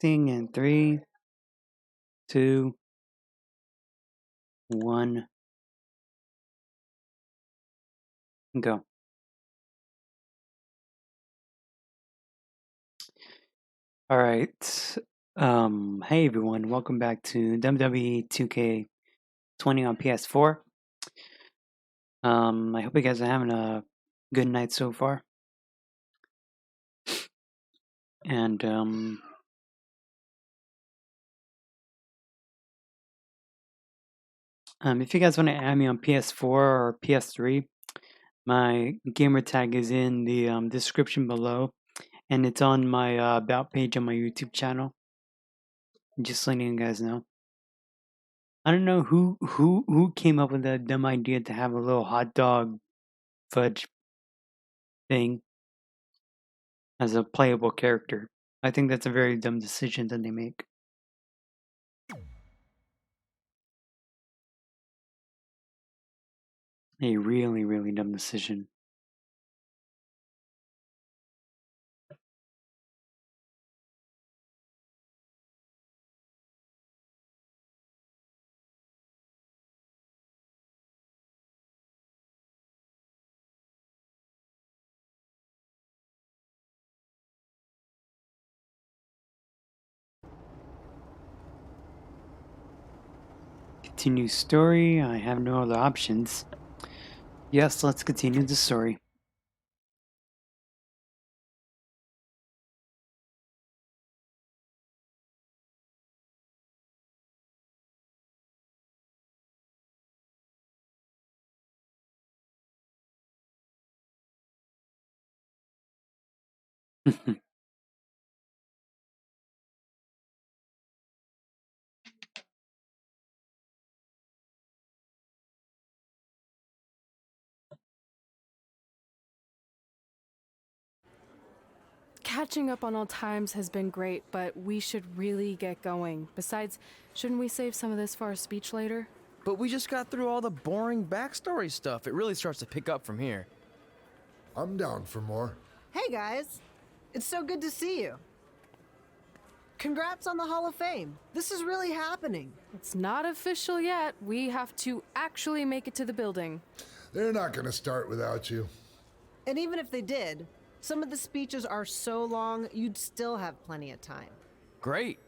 Testing in 3, 2, 1, go. Alright. Hey everyone, welcome back to WWE 2K20 on PS4. I hope you guys are having a good night so far. And if you guys want to add me on PS4 or PS3, my gamer tag is in the description below, and it's on my about page on my YouTube channel. Just letting you guys know. I don't know who came up with that dumb idea to have a little hot dog fudge thing as a playable character. I think that's a very dumb decision that they make. A really, really dumb decision. Continue story. I have no other options. Yes, let's continue the story. Catching up on old times has been great, but we should really get going. Besides, shouldn't we save some of this for our speech later? But we just got through all the boring backstory stuff. It really starts to pick up from here. I'm down for more. Hey guys, it's so good to see you. Congrats on the Hall of Fame. This is really happening. It's not official yet. We have to actually make it to the building. They're not gonna start without you. And even if they did, some of the speeches are so long, you'd still have plenty of time. Great.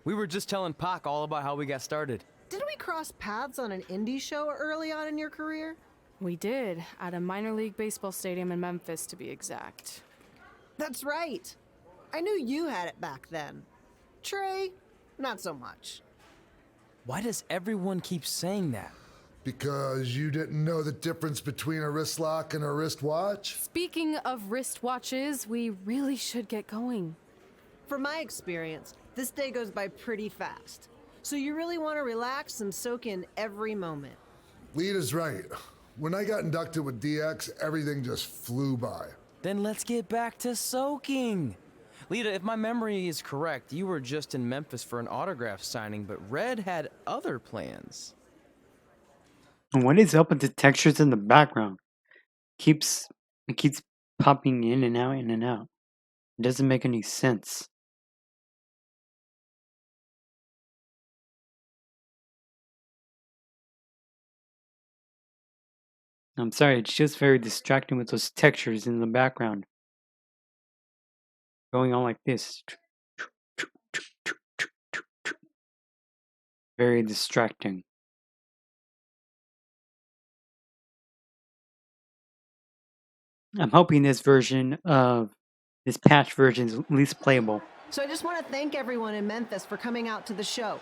We were just telling Pac all about how we got started. Didn't we cross paths on an indie show early on in your career? We did, at a minor league baseball stadium in Memphis, to be exact. That's right. I knew you had it back then. Trey, not so much. Why does everyone keep saying that? Because you didn't know the difference between a wrist lock and a wristwatch? Speaking of wristwatches, we really should get going. From my experience, this day goes by pretty fast. So you really want to relax and soak in every moment. Lita's right. When I got inducted with DX, everything just flew by. Then let's get back to soaking. Lita, if my memory is correct, you were just in Memphis for an autograph signing, but Red had other plans. What is up with the textures in the background? It keeps popping in and out, in and out. It doesn't make any sense. I'm sorry, it's just very distracting with those textures in the background. Going on like this. Very distracting. I'm hoping this patch version is at least playable. So I just want to thank everyone in Memphis for coming out to the show.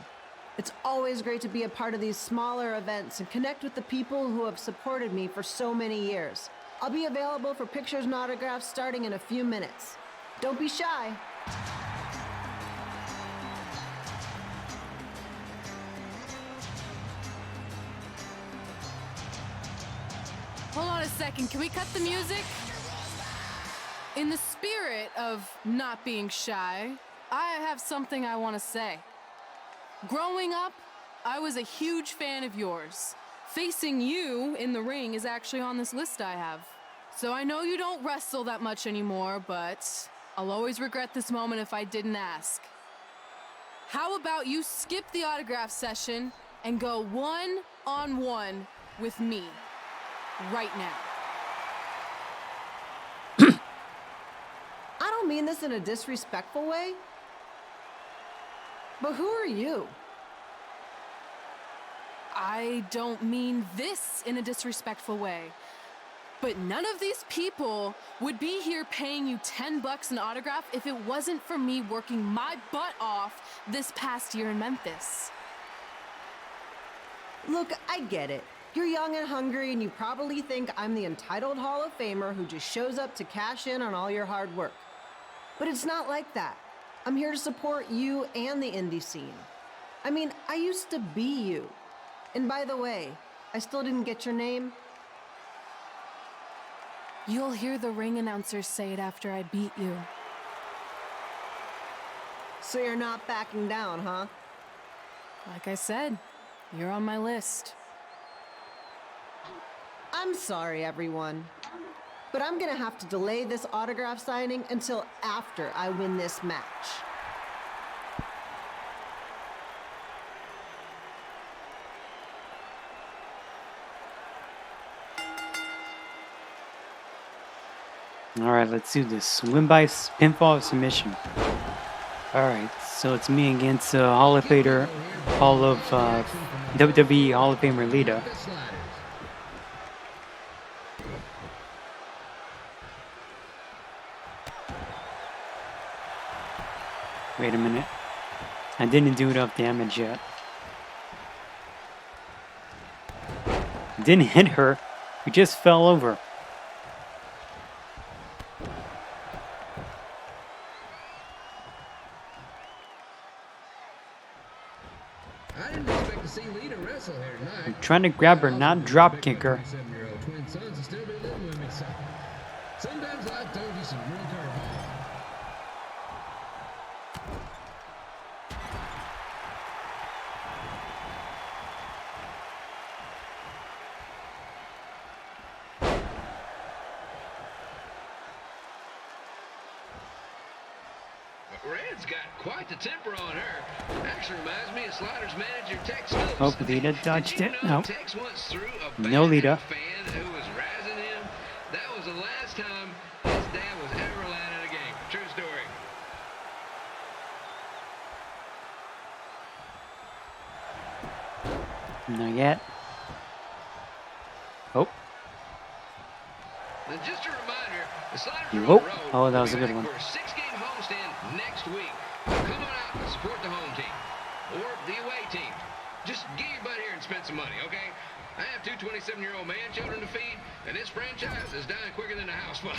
It's always great to be a part of these smaller events and connect with the people who have supported me for so many years. I'll be available for pictures and autographs starting in a few minutes. Don't be shy. Hold on a second, can we cut the music? In the spirit of not being shy, I have something I want to say. Growing up, I was a huge fan of yours. Facing you in the ring is actually on this list I have. So I know you don't wrestle that much anymore, but I'll always regret this moment if I didn't ask. How about you skip the autograph session and go one-on-one with me right now? I don't mean this in a disrespectful way, but who are you? I don't mean this in a disrespectful way, but none of these people would be here paying you $10 an autograph if it wasn't for me working my butt off this past year in Memphis. Look, I get it. You're young and hungry, and you probably think I'm the entitled Hall of Famer who just shows up to cash in on all your hard work. But it's not like that. I'm here to support you and the indie scene. I mean, I used to be you. And by the way, I still didn't get your name. You'll hear the ring announcers say it after I beat you. So you're not backing down, huh? Like I said, you're on my list. I'm sorry, everyone. But I'm gonna have to delay this autograph signing until after I win this match. All right, let's do this. Win by pinfall or submission. All right, so it's me against WWE Hall of Famer Lita. Wait a minute. I didn't do enough damage yet. Didn't hit her. We just fell over. I didn't expect to see Lita wrestle here tonight. I'm trying to grab her, not drop kick her. 27-year-old twin sons will still be living with me. So sometimes life throws you some real curveballs. Red's got quite the temper on her. Actually reminds me of Sliders manager Tex Phillips. Oh, Lita dodged Did you it. know No. Tex once threw a No, Lita. fan who was razzing him? That was the last time his dad was ever allowed in a game. True story. Not yet. Oh. And just a reminder, the Sliders are Whoa. on the road. Oh, that was a We'll good be one. back for a 6-game homestand next week. So come on out and support the home team or the away team. Just get your butt here and spend some money, okay? I have two 27-year-old man children to feed, and this franchise is dying quicker than the house fire.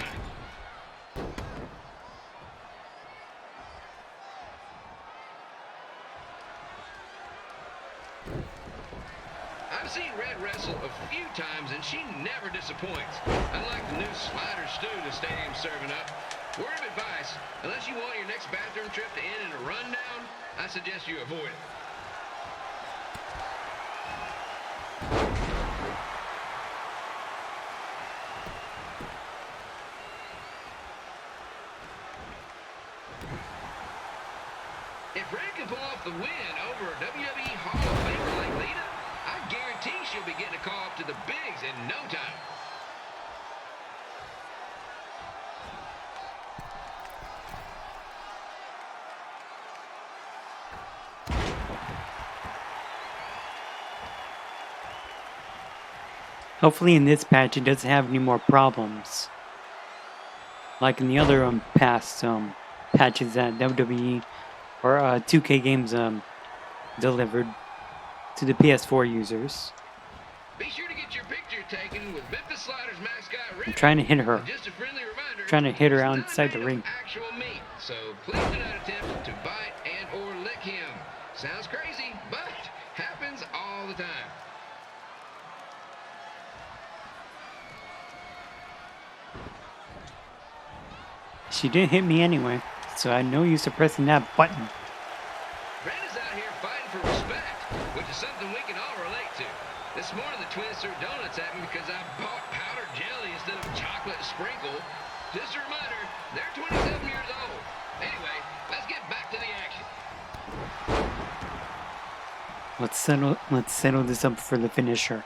I've seen Red wrestle a few times, and she never disappoints. Unlike the new slider stew the stadium's serving up. Word of advice, unless you want your next bathroom trip to end in a rundown, I suggest you avoid it. If Red can pull off the win over a WWE Hall of Famer like Lita, I guarantee she'll be getting a call up to the bigs in no time. Hopefully in this patch it doesn't have any more problems. Like in the other past patches that WWE or 2K games delivered to the PS4 users. Be sure to get your picture taken with Memphis Sliders mascot Red. I'm trying to hit her. And just a friendly reminder, Trying to hit her it's not outside the made of ring. actual meat, so please do not attempt to bite and or lick him. Sounds crazy, but happens all the time. She didn't hit me anyway, so I had no use of pressing that button. Red is out here fighting for respect, which is something we can all relate to. This morning the twins threw donuts at me because I bought powdered jelly instead of chocolate sprinkle. Just a reminder, they're 27 years old. Anyway, let's get back to the action. Let's settle this up for the finisher.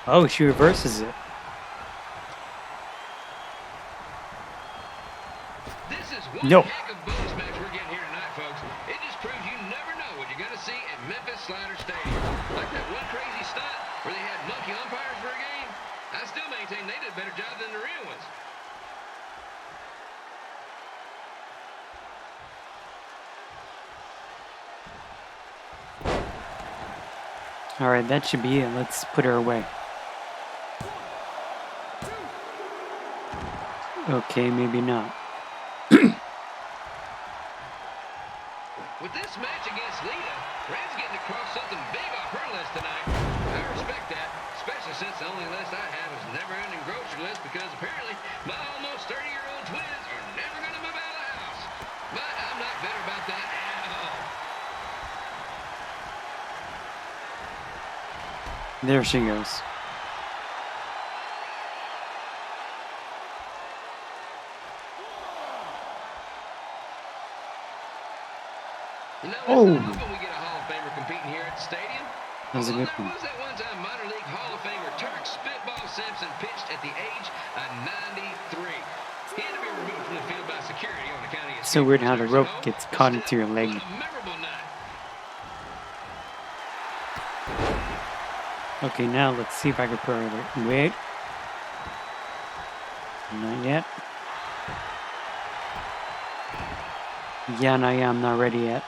Oh, she reverses it. This is one No. heck of bonus match we're getting here tonight, folks. It just proves you never know what you're going to see at Memphis Slider Stadium. Like that one crazy stunt where they had monkey umpires for a game. I still maintain they did a better job than the real ones. Alright, that should be it. Let's put her away. Okay, maybe not. With this match against Lita, Red's getting across something big off her list tonight. I respect that, especially since the only list I have is never-ending grocery list because apparently my almost 30-year-old twins are never going to move out of the house. But I'm not bitter about that at all. There she goes. You know, Oh. it's not often we get a Hall of Famer competing here at the stadium. That was a Although good there one. was that one-time minor league Hall of Famer Turk Spitball Simpson pitched at the age of 93. He had to be removed from the field by security on account of his So weird how the nursing rope home, gets but caught still, into your leg. what a memorable night. Okay, now let's see if I can put her away. Wait. Not yet. Yeah, I'm not ready yet.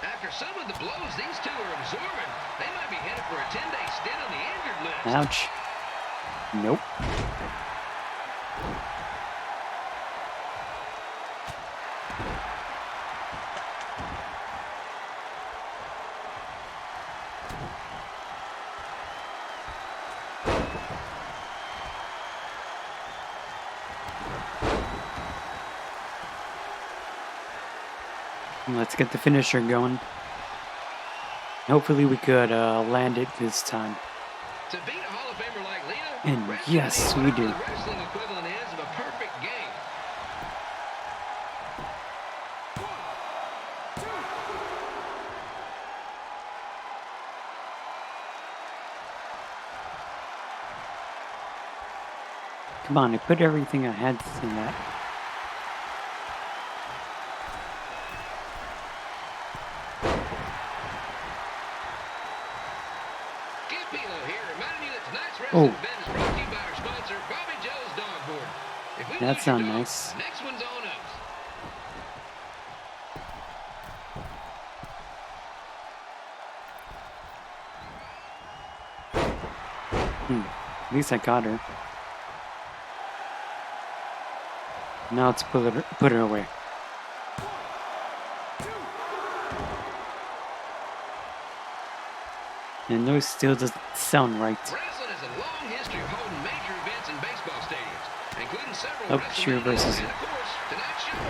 After some of the blows these two are absorbing, they might be headed for a 10-day stint on the injured list. Ouch. Nope. Let's get the finisher going. Hopefully we could land it this time. To beat a Hall of Famer like Lita, And Red's yes, gonna need we whatever do. the wrestling equivalent is of a perfect game. Come on, I put everything I had in that. Campino here, reminding you that tonight's Oh. wrestling event is brought to you by our sponsor, Bobby Joe's Dog Board. If we That lose your sounds dog, nice. next one's on us. At least I got her. Now let's put her away. And those still doesn't sound right. Wrestling has a long history of holding major events in baseball stadiums, including several Oh, she WrestleManias reverses and, it. of course, tonight's show.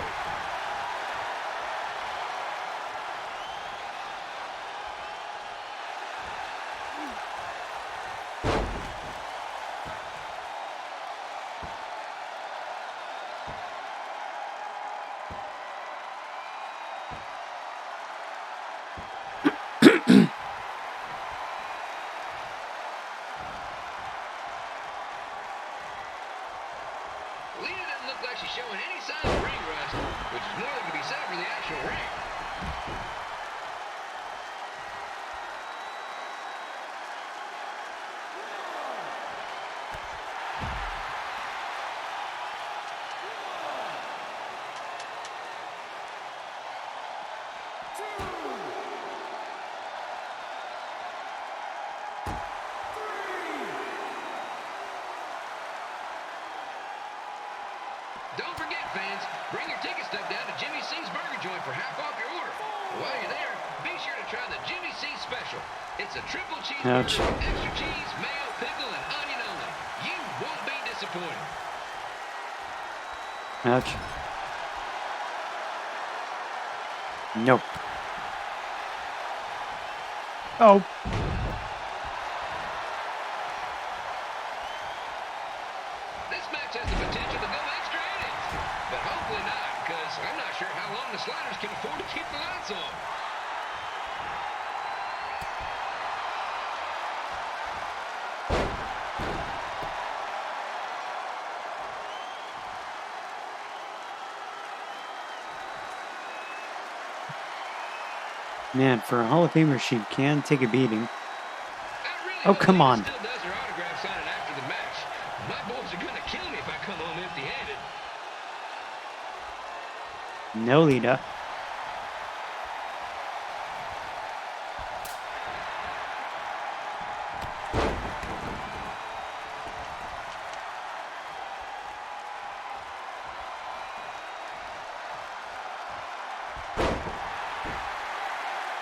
Lita doesn't look like she's showing any signs of ring rust, which is more than can be said for the actual ring. Don't forget, fans, bring your ticket stub down to Jimmy C's Burger Joint for half off your order. While you're there, be sure to try the Jimmy C Special. It's a triple cheeseburger Ouch. with extra cheese, mayo, pickle, and onion only. You won't be disappointed. Ouch. Nope. Oh. match has the potential to go extra innings. But hopefully not, because I'm not sure how long the Sliders can afford to keep the lights on. Man, for a Hall of Famer, she can take a beating. Really oh, come on. Still does her autograph signing after the match. My boys are going to kill me if I come home empty-handed. No, Lita.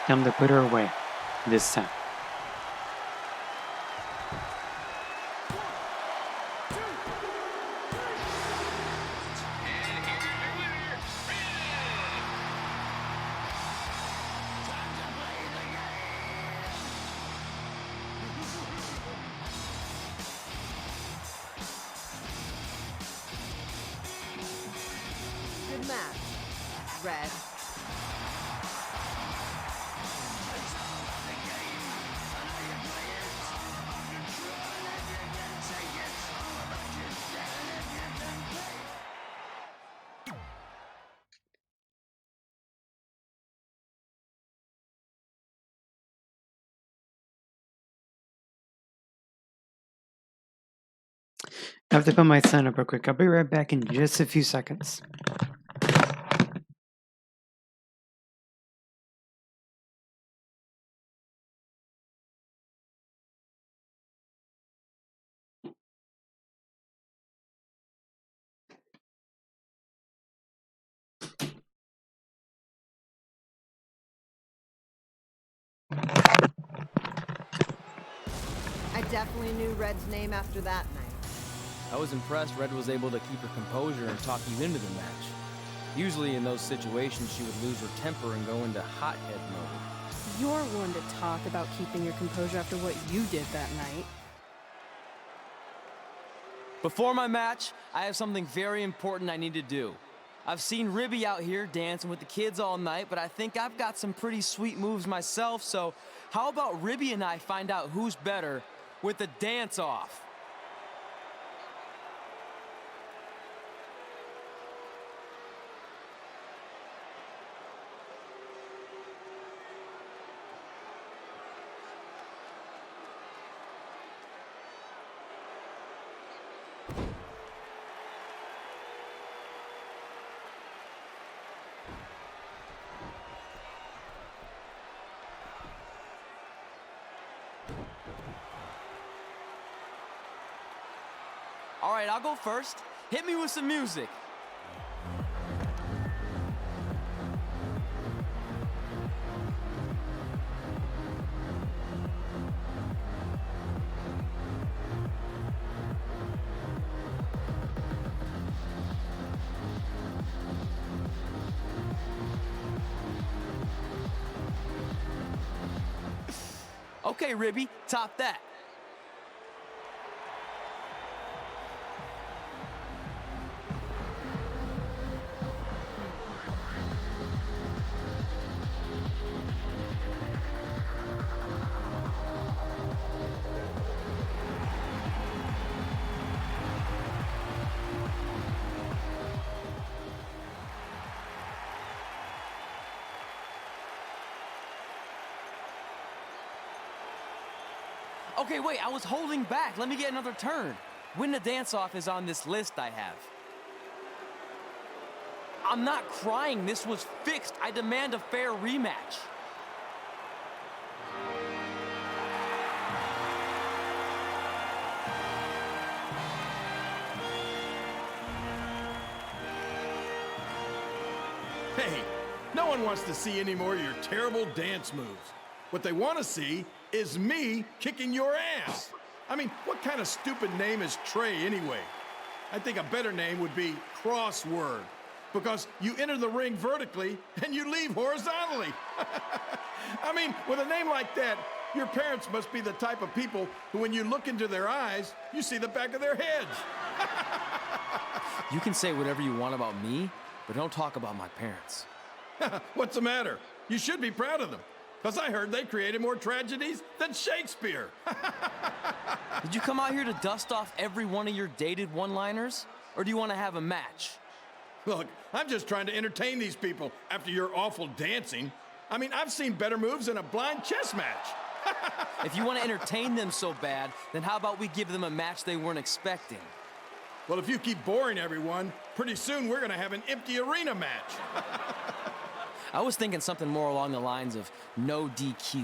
Time to put her away this time. Good match, Red. I have to put my son up real quick. I'll be right back in just a few seconds. I definitely knew Red's name after that night. I was impressed Red was able to keep her composure and talk you into the match. Usually in those situations, she would lose her temper and go into hothead mode. You're one to talk about keeping your composure after what you did that night. Before my match, I have something very important I need to do. I've seen Ribby out here dancing with the kids all night, but I think I've got some pretty sweet moves myself, so how about Ribby and I find out who's better with the dance-off? All right, I'll go first. Hit me with some music. Okay, Ribby, top that. Okay, wait, I was holding back. Let me get another turn. Win the dance-off is on this list I have. I'm not crying. This was fixed. I demand a fair rematch. Hey, no one wants to see any more of your terrible dance moves. What they want to see is me kicking your ass. I mean, what kind of stupid name is Trey anyway? I think a better name would be Crossword, because you enter the ring vertically and you leave horizontally. I mean, with a name like that, Your parents must be the type of people who, when you look into their eyes, you see the back of their heads. You can say whatever you want about me, but don't talk about my parents. What's the matter? You should be proud of them, because I heard they created more tragedies than Shakespeare. Did you come out here to dust off every one of your dated one-liners? Or do you want to have a match? Look, I'm just trying to entertain these people after your awful dancing. I mean, I've seen better moves in a blind chess match. If you want to entertain them so bad, then how about we give them a match they weren't expecting? Well, if you keep boring everyone, pretty soon we're going to have an empty arena match. I was thinking something more along the lines of no DQ.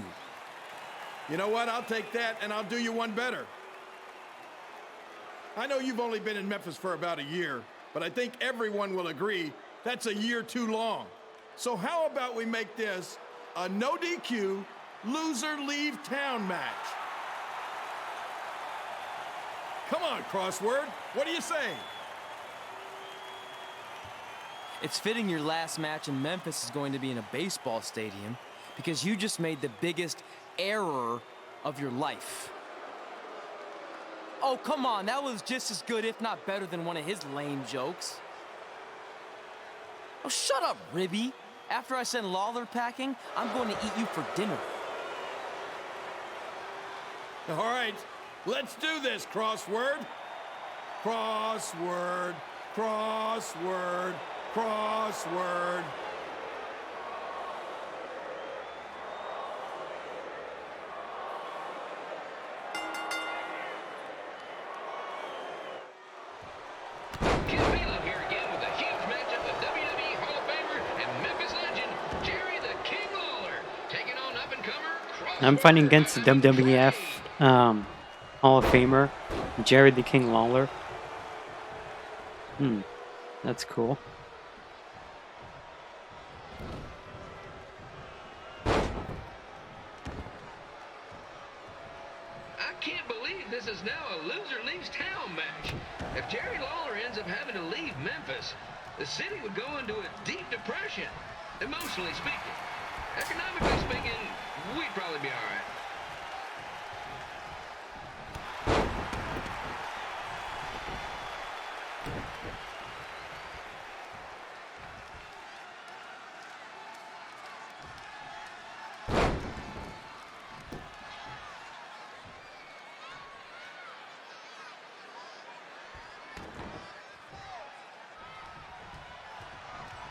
You know what? I'll take that, and I'll do you one better. I know you've only been in Memphis for about a year, but I think everyone will agree that's a year too long. So how about we make this a no DQ, loser leave town match? Come on, Crossword. What do you say? It's fitting your last match in Memphis is going to be in a baseball stadium because you just made the biggest error of your life. Oh, come on, that was just as good, if not better, than one of his lame jokes. Oh, shut up, Ribby. After I send Lawler packing, I'm going to eat you for dinner. All right, let's do this, Crossword. Crossword, crossword, crossword. Ken Bailey here again with a huge matchup with WWE Hall of Famer and Memphis legend Jerry the King Lawler taking on up-and-comer I'm fighting against the Crossword WWF Hall of Famer, Jerry the King Lawler. That's cool. I can't believe this is now a loser leaves town match. If Jerry Lawler ends up having to leave Memphis, the city would go into a deep depression, emotionally speaking. Economically speaking, we'd probably be all right.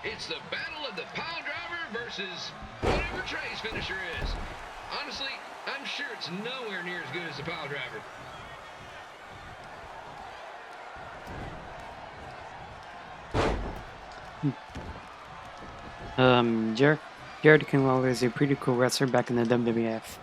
It's the battle of the pile driver versus whatever Trey's finisher is. Honestly, I'm sure it's nowhere near as good as the pile driver. Jerry the King Lawler is a pretty cool wrestler back in the WWF.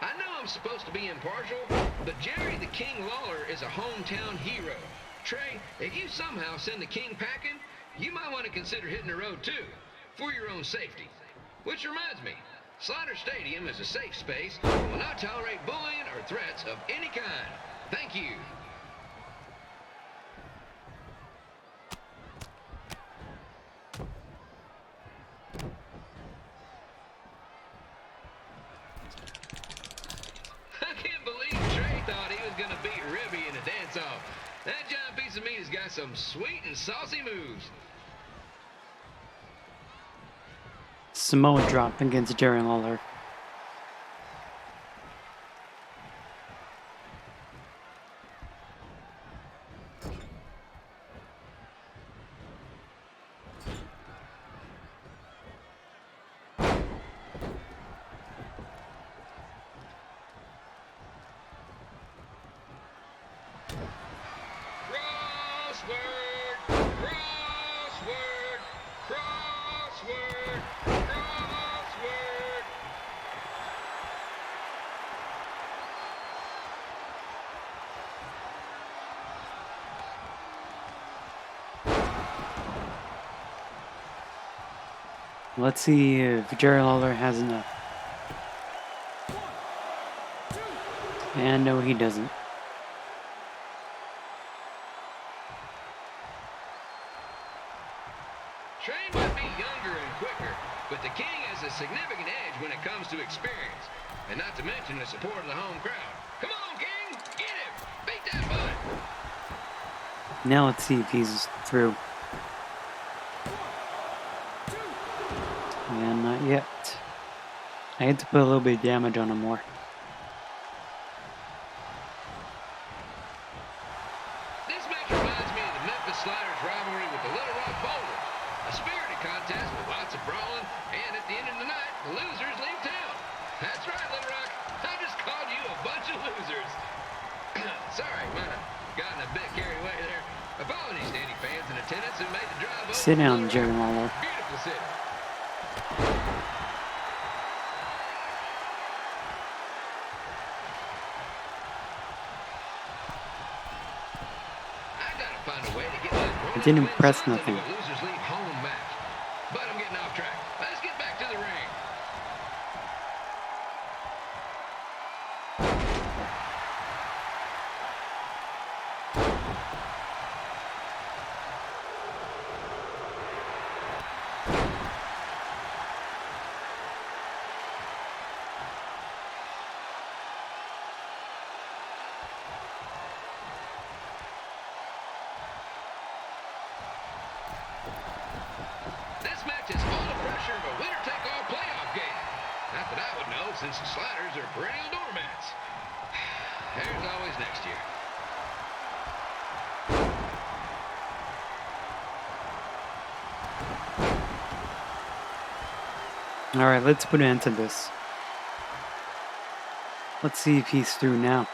I know I'm supposed to be impartial, but Jerry the King Lawler is a hometown hero. Trey, if you somehow send the King packing, you might want to consider hitting the road too, for your own safety. Which reminds me, Slaughter Stadium is a safe space and will not tolerate bullying or threats of any kind. Thank you. I can't believe Trey thought he was going to beat Ribby in a dance-off. That giant piece of meat has got some sweet and saucy moves. Samoa drop against Jerry Lawler. Crossword, crossword, crossword, crossword. Let's see if Jerry Lawler has enough. And no, he doesn't. Trey might be younger and quicker, but the King has a significant edge when it comes to experience, and not to mention the support of the home crowd. Come on, King, get him! Beat that butt! Now let's see if he's through. And not yet. I had to put a little bit of damage on him more. This match reminds me of the Memphis Sliders rivalry with the Little Rock Boulders. A spirited contest with lots of brawling, and at the end of the night, the losers leave town. That's right, Little Rock. I just called you a bunch of losers. Sorry, might have gotten a bit carried away there. Apologies to any fans in attendance who made the drive over. Sit down, Jerry Lawler. Beautiful city. It didn't impress nothing. Losers leave home match. But I'm getting off track. Let's get back to the ring. This match is all the pressure of a winner-take-all playoff game. Not that I would know, since the Sliders are perennial doormats. There's always next year. Alright, let's put an end to this. Let's see if he's through now.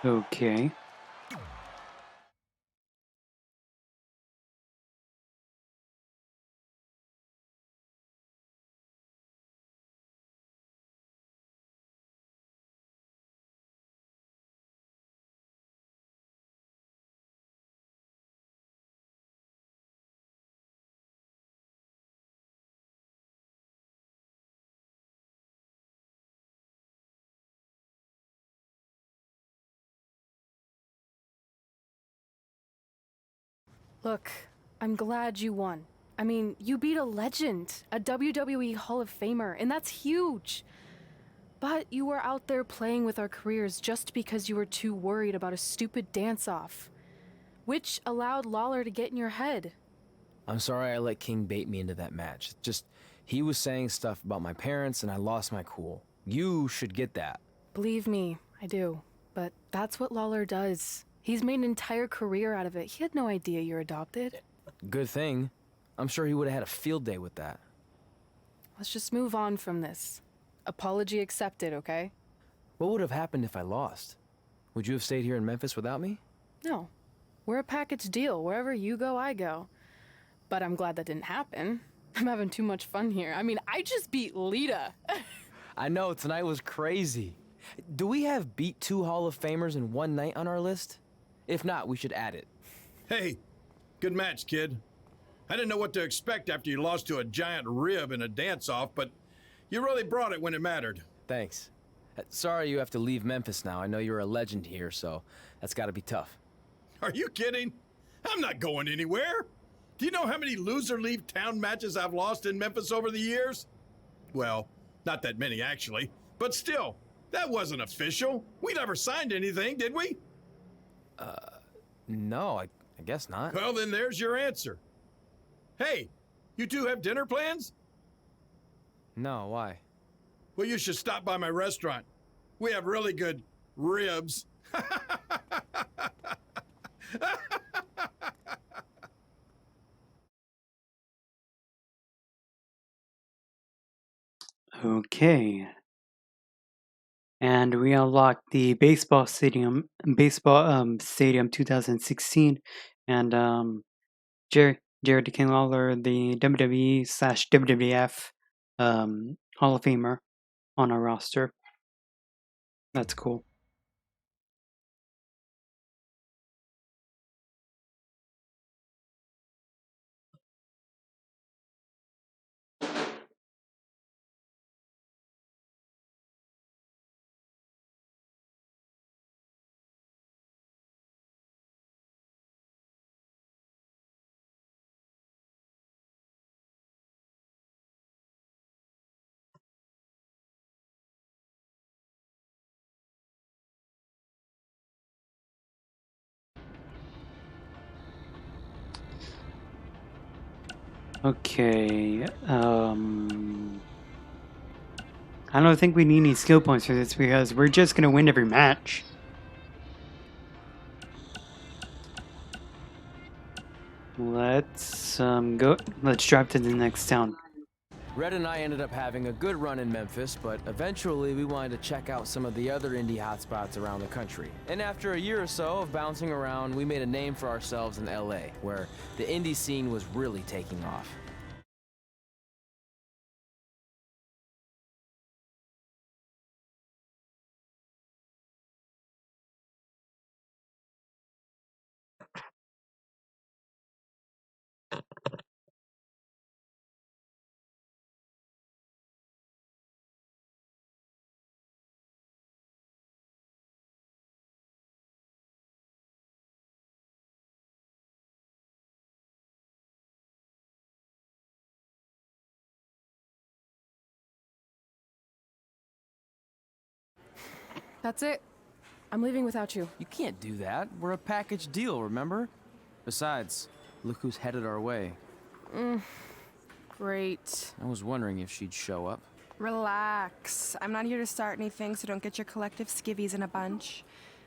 Okay. Look, I'm glad you won. I mean, you beat a legend, a WWE Hall of Famer, and that's huge. But you were out there playing with our careers just because you were too worried about a stupid dance-off, which allowed Lawler to get in your head. I'm sorry I let King bait me into that match. Just, he was saying stuff about my parents and I lost my cool. You should get that. Believe me, I do. But that's what Lawler does. He's made an entire career out of it. He had no idea you're adopted. Good thing. I'm sure he would have had a field day with that. Let's just move on from this. Apology accepted, okay? What would have happened if I lost? Would you have stayed here in Memphis without me? No. We're a package deal. Wherever you go, I go. But I'm glad that didn't happen. I'm having too much fun here. I mean, I just beat Lita. I know, tonight was crazy. Do we have beat 2 Hall of Famers in one night on our list? If not, we should add it. Hey, good match, kid. I didn't know what to expect after you lost to a giant rib in a dance-off, but you really brought it when it mattered. Thanks. Sorry you have to leave Memphis now. I know you're a legend here, so that's gotta be tough. Are you kidding? I'm not going anywhere. Do you know how many loser leave town matches I've lost in Memphis over the years? Well, not that many actually, but still, that wasn't official. We never signed anything, did we? No, I guess not. Well, then there's your answer. Hey, you two have dinner plans? No, why? Well, you should stop by my restaurant. We have really good ribs. Okay. And we unlocked the baseball stadium 2016, and Jared the King Lawler, the WWE / WWF Hall of Famer, on our roster. That's cool. Okay. I don't think we need any skill points for this because we're just gonna win every match. Let's go. Let's drive to the next town. Red and I ended up having a good run in Memphis, but eventually we wanted to check out some of the other indie hotspots around the country. And after a year or so of bouncing around, we made a name for ourselves in LA, where the indie scene was really taking off. That's it. I'm leaving without you. You can't do that. We're a package deal, remember? Besides, look who's headed our way. Great. I was wondering if she'd show up. Relax. I'm not here to start anything, so don't get your collective skivvies in a bunch.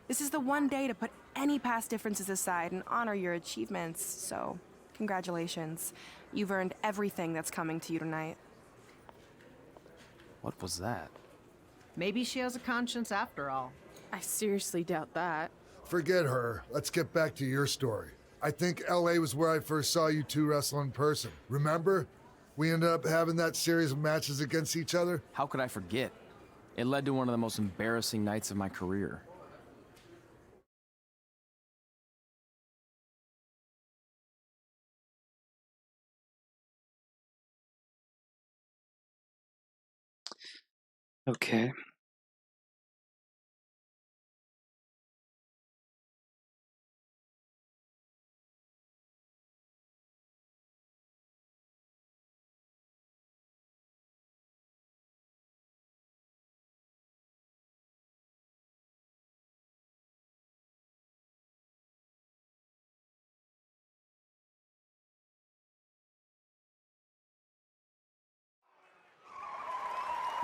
This is the one day to put any past differences aside and honor your achievements, so congratulations. You've earned everything that's coming to you tonight. What was that? Maybe she has a conscience after all. I seriously doubt that. Forget her. Let's get back to your story. I think LA was where I first saw you two wrestle in person. Remember? We ended up having that series of matches against each other. How could I forget? It led to one of the most embarrassing nights of my career. Okay.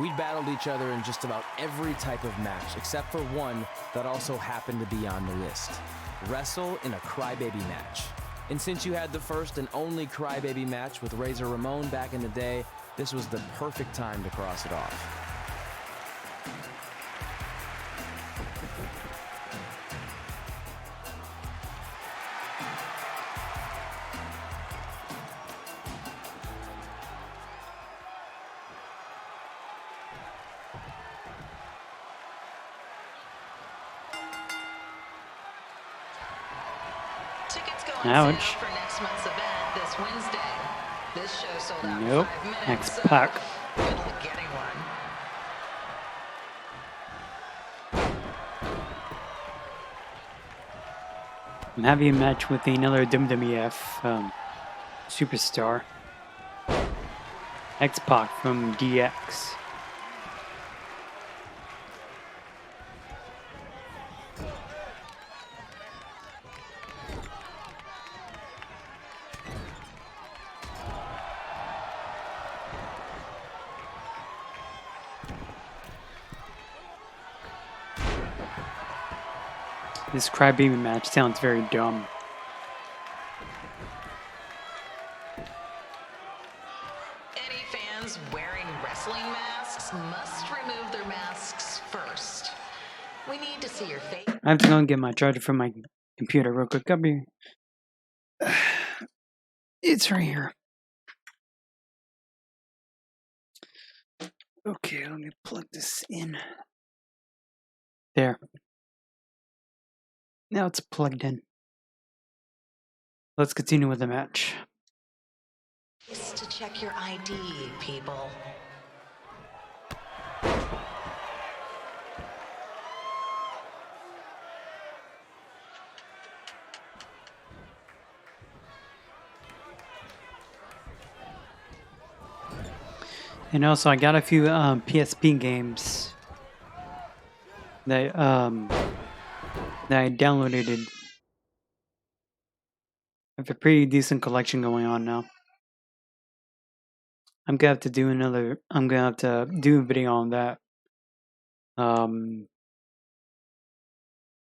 We'd battled each other in just about every type of match, except for one that also happened to be on the list. Wrestle in a crybaby match. And since you had the first and only crybaby match with Razor Ramon back in the day, this was the perfect time to cross it off. Tickets go on Ouch. sale for next month's event this Wednesday. This show sold out Nope. in 5 minutes, Next so pack. good luck getting one. I'm having a match with another WWF superstar. X-Pac from DX. This crybaby match sounds very dumb. Any fans wearing wrestling masks must remove their masks first. We need to see your face. I have to go and get my charger from my computer real quick. I'll be... It's right here. Okay, let me plug this in. There. Now it's plugged in. Let's continue with the match. To check your ID, people. And also, I got a few PSP games that I downloaded. I have a pretty decent collection going on now. I'm gonna have to do a video on that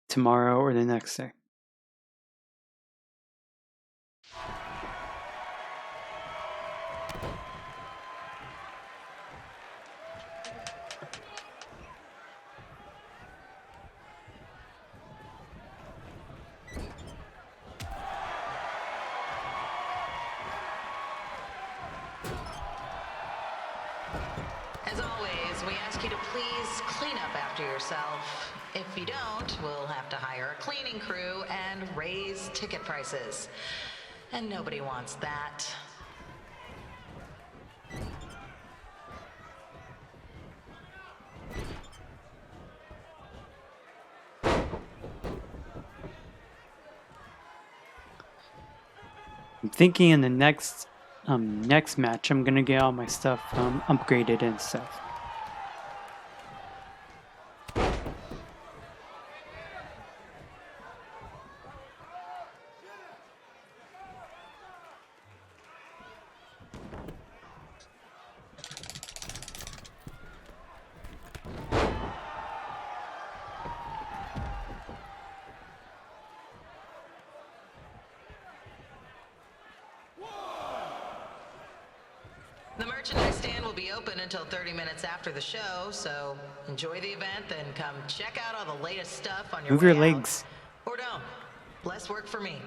tomorrow or the next day. As always, we ask you to please clean up after yourself. If you don't, we'll have to hire a cleaning crew and raise ticket prices. And nobody wants that. I'm thinking in the next match, I'm gonna get all my stuff upgraded and stuff. The merchandise stand will be open until 30 minutes after the show, so enjoy the event, then come check out all the latest stuff on your Move way your out. legs. Or don't. Less work for me.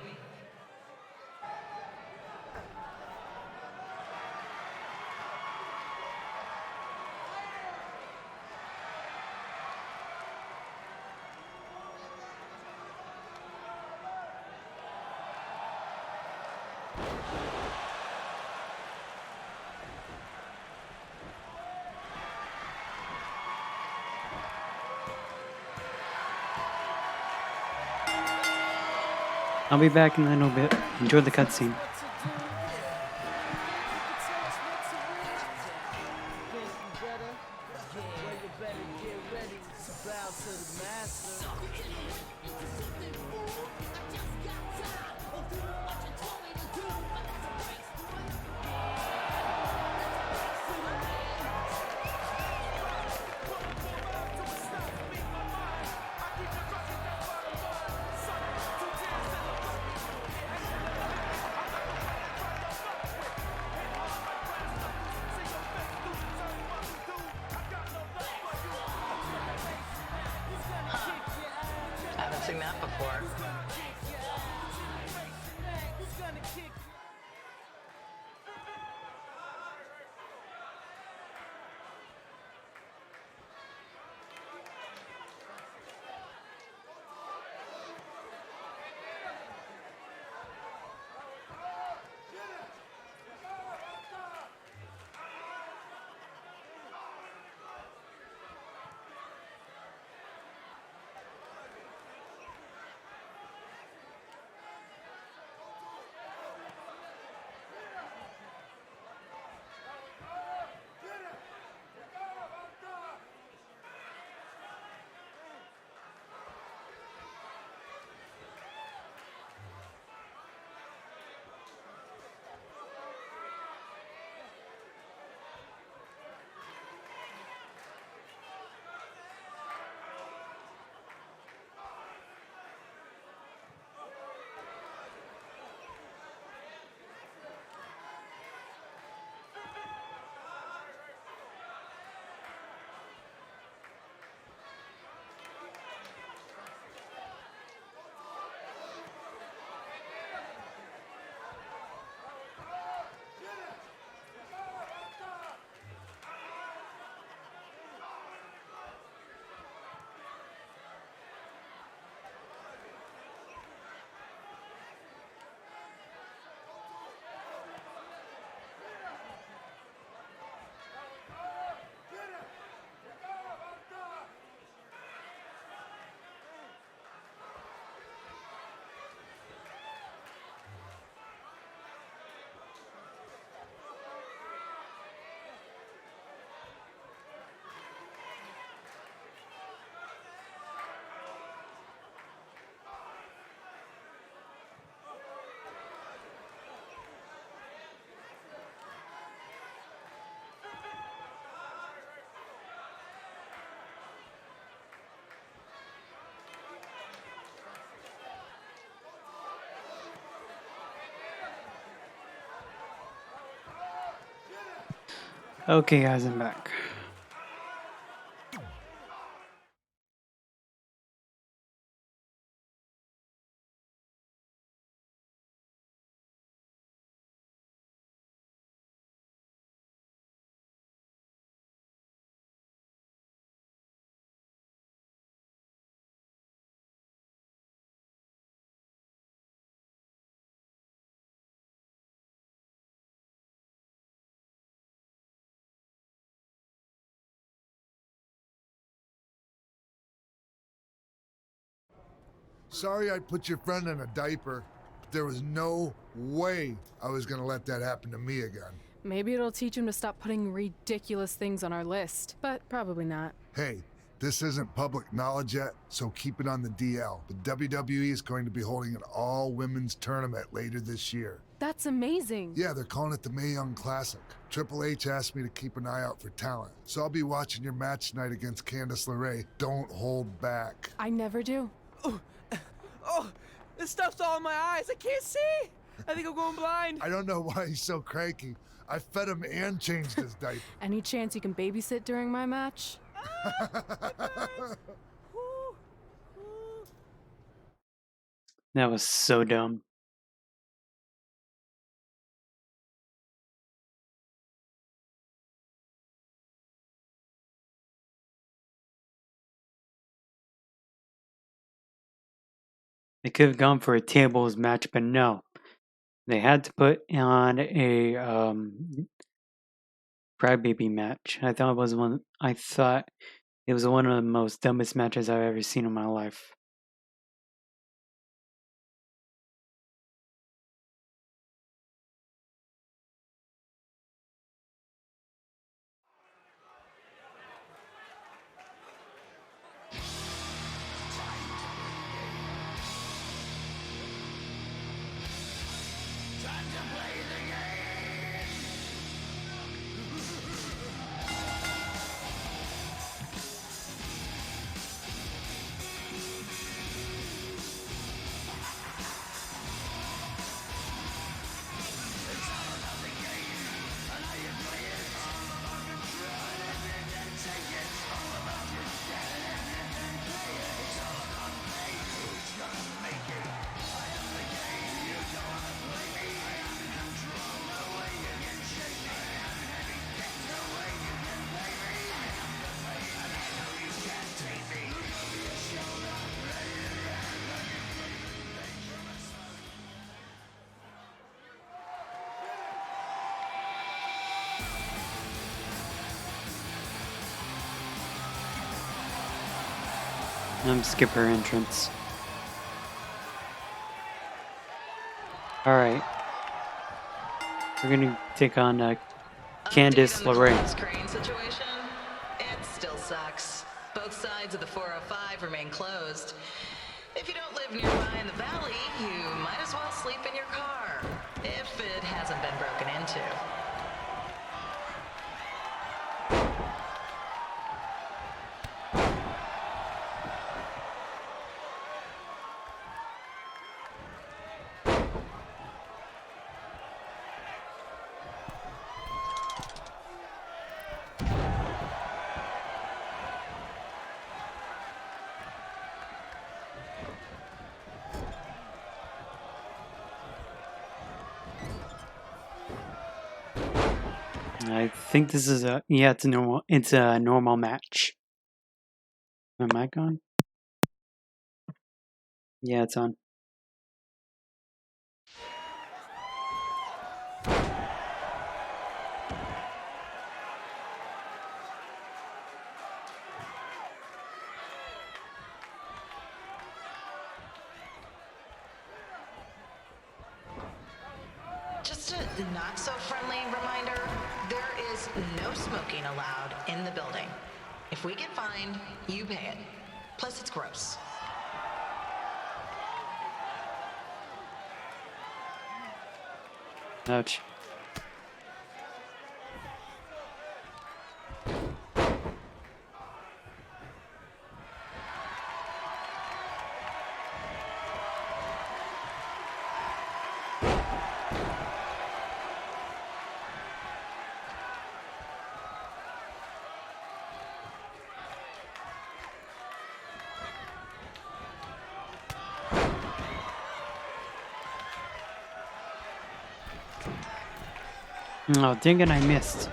I'll be back in a little bit. Enjoy the cutscene. Haven't seen that before. Okay, guys, I'm back. Sorry I put your friend in a diaper, but there was no way I was gonna let that happen to me again. Maybe it'll teach him to stop putting ridiculous things on our list, but probably not. Hey, this isn't public knowledge yet, so keep it on the DL. The WWE is going to be holding an all-women's tournament later this year. That's amazing. Yeah, they're calling it the Mae Young Classic. Triple H asked me to keep an eye out for talent, so I'll be watching your match tonight against Candice LeRae. Don't hold back. I never do. Oh, this stuff's all in my eyes. I can't see. I think I'm going blind. I don't know why he's so cranky. I fed him and changed his diaper. Any chance you can babysit during my match? That was so dumb. They could have gone for a tables match, but no. They had to put on a crybaby match. I thought it was one of the most dumbest matches I've ever seen in my life. Skip her entrance. Alright. We're gonna take on Candice LeRae. Crane situation? It still sucks. Both sides of the 405 remain closed. If you don't live nearby in the valley, you might as well sleep in your car, if it hasn't been broken into. I think this is it's a normal match. Am I on? Yeah, it's on. Just a not-so-friendly reminder, there is no smoking allowed in the building. If we get fined, you pay it. Plus, it's gross. Ouch. Oh, dang it, I missed.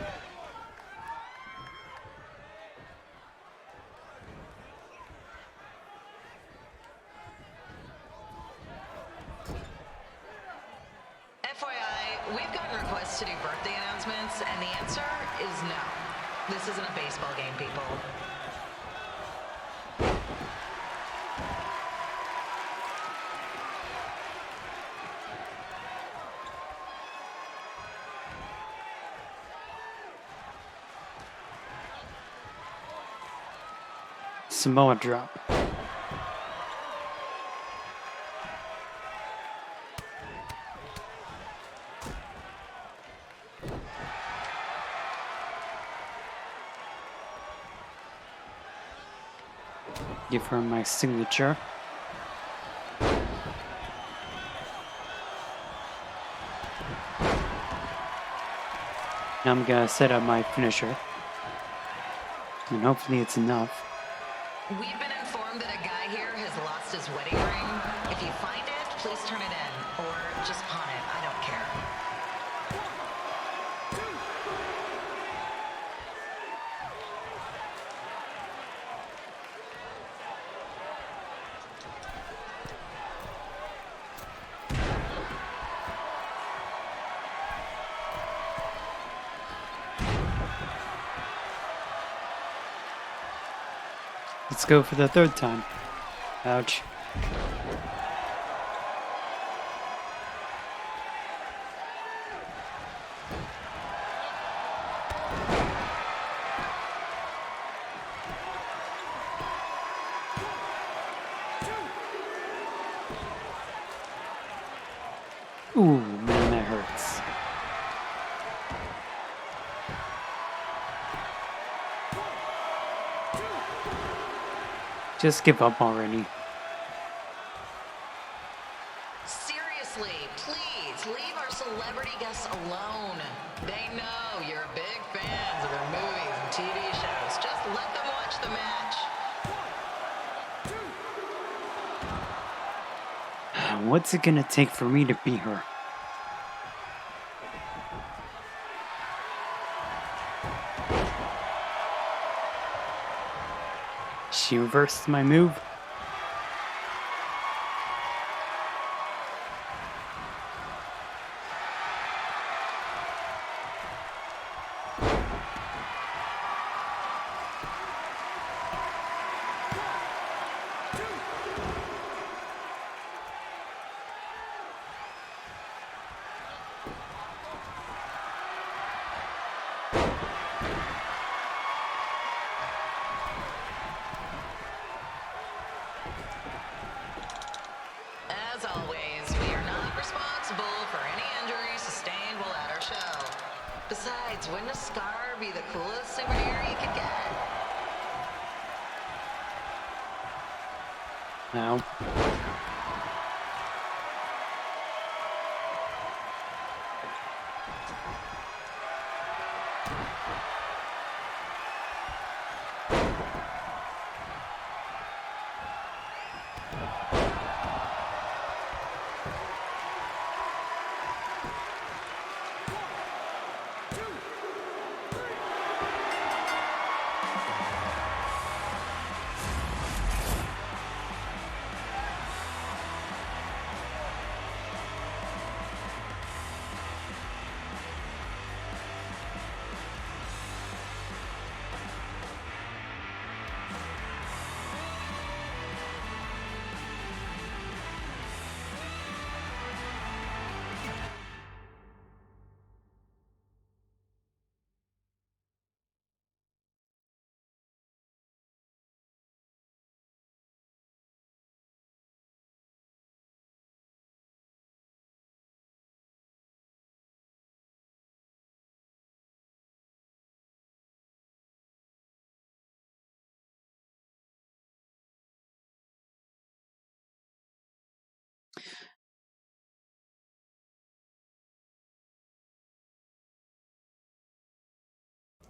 FYI, we've gotten requests to do birthday announcements, and the answer is no. This isn't a baseball game, people. Samoa drop. Give her my signature. Now I'm gonna set up my finisher. And hopefully it's enough. We've been informed that a guy here has lost his wedding ring. If you find it, please turn it in. Or just pawn it. I don't care. Let's go for the third time. Ouch. Ooh, man, that hurts. Just give up already. Seriously, please leave our celebrity guests alone. They know you're big fans of their movies and TV shows. Just let them watch the match. What's it gonna take for me to beat her? She reversed my move. As always, we are not responsible for any injuries sustained while at our show. Besides, wouldn't a scar be the coolest souvenir you could get? Now.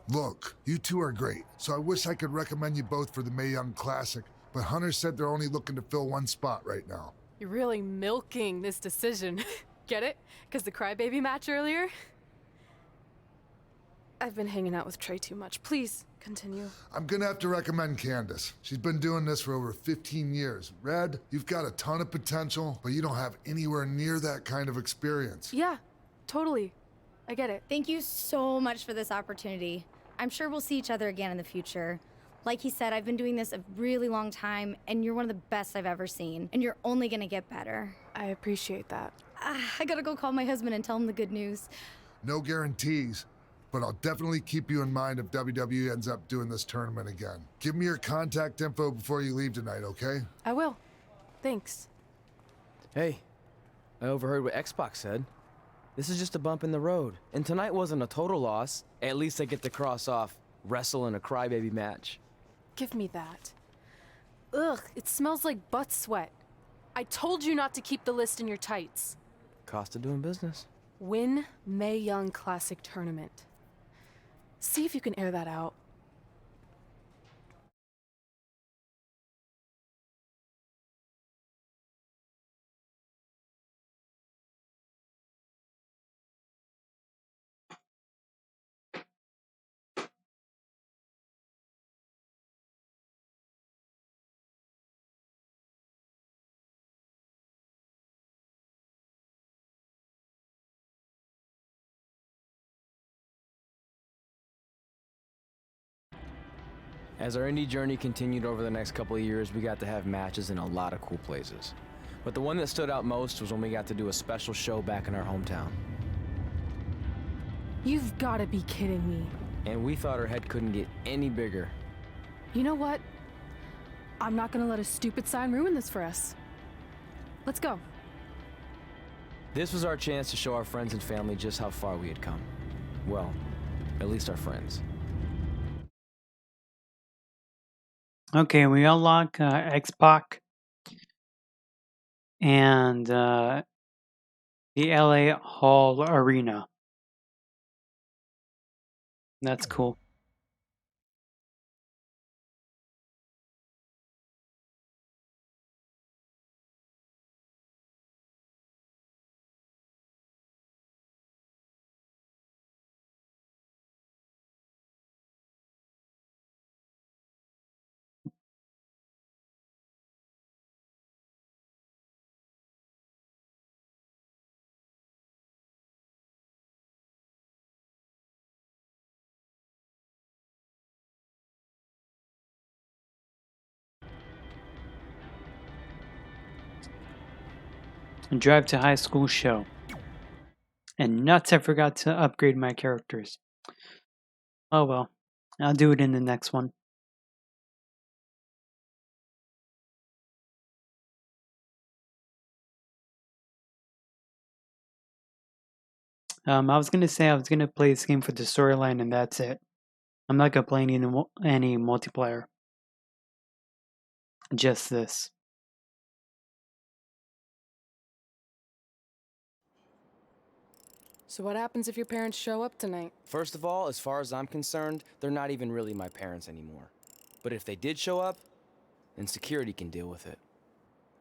Look, you two are great, so I wish I could recommend you both for the Mae Young Classic, but Hunter said they're only looking to fill one spot right now. You're really milking this decision. Get it? Because the crybaby match earlier? I've been hanging out with Trey too much. Please, continue. I'm gonna have to recommend Candace. She's been doing this for over 15 years. Red, you've got a ton of potential, but you don't have anywhere near that kind of experience. Yeah, totally. I get it. Thank you so much for this opportunity. I'm sure we'll see each other again in the future. Like he said, I've been doing this a really long time, and you're one of the best I've ever seen. And you're only gonna get better. I appreciate that. I gotta go call my husband and tell him the good news. No guarantees, but I'll definitely keep you in mind if WWE ends up doing this tournament again. Give me your contact info before you leave tonight, okay? I will. Thanks. Hey, I overheard what X-Pac said. This is just a bump in the road. And tonight wasn't a total loss. At least I get to cross off wrestle in a crybaby match. Give me that. Ugh, it smells like butt sweat. I told you not to keep the list in your tights. Cost of doing business. Win Mae Young Classic Tournament. See if you can air that out. As our indie journey continued over the next couple of years, we got to have matches in a lot of cool places. But the one that stood out most was when we got to do a special show back in our hometown. You've got to be kidding me. And we thought our head couldn't get any bigger. You know what? I'm not gonna let a stupid sign ruin this for us. Let's go. This was our chance to show our friends and family just how far we had come. Well, at least our friends. Okay, we unlock X-Pac and the LA Hall Arena. That's cool. Drive to high school show. And nuts, I forgot to upgrade my characters. Oh well, I'll do it in the next one. I was gonna say I was gonna play this game for the storyline and that's it. I'm not gonna play any multiplayer. Just this. So what happens if your parents show up tonight? First of all, as far as I'm concerned, they're not even really my parents anymore. But if they did show up, then security can deal with it.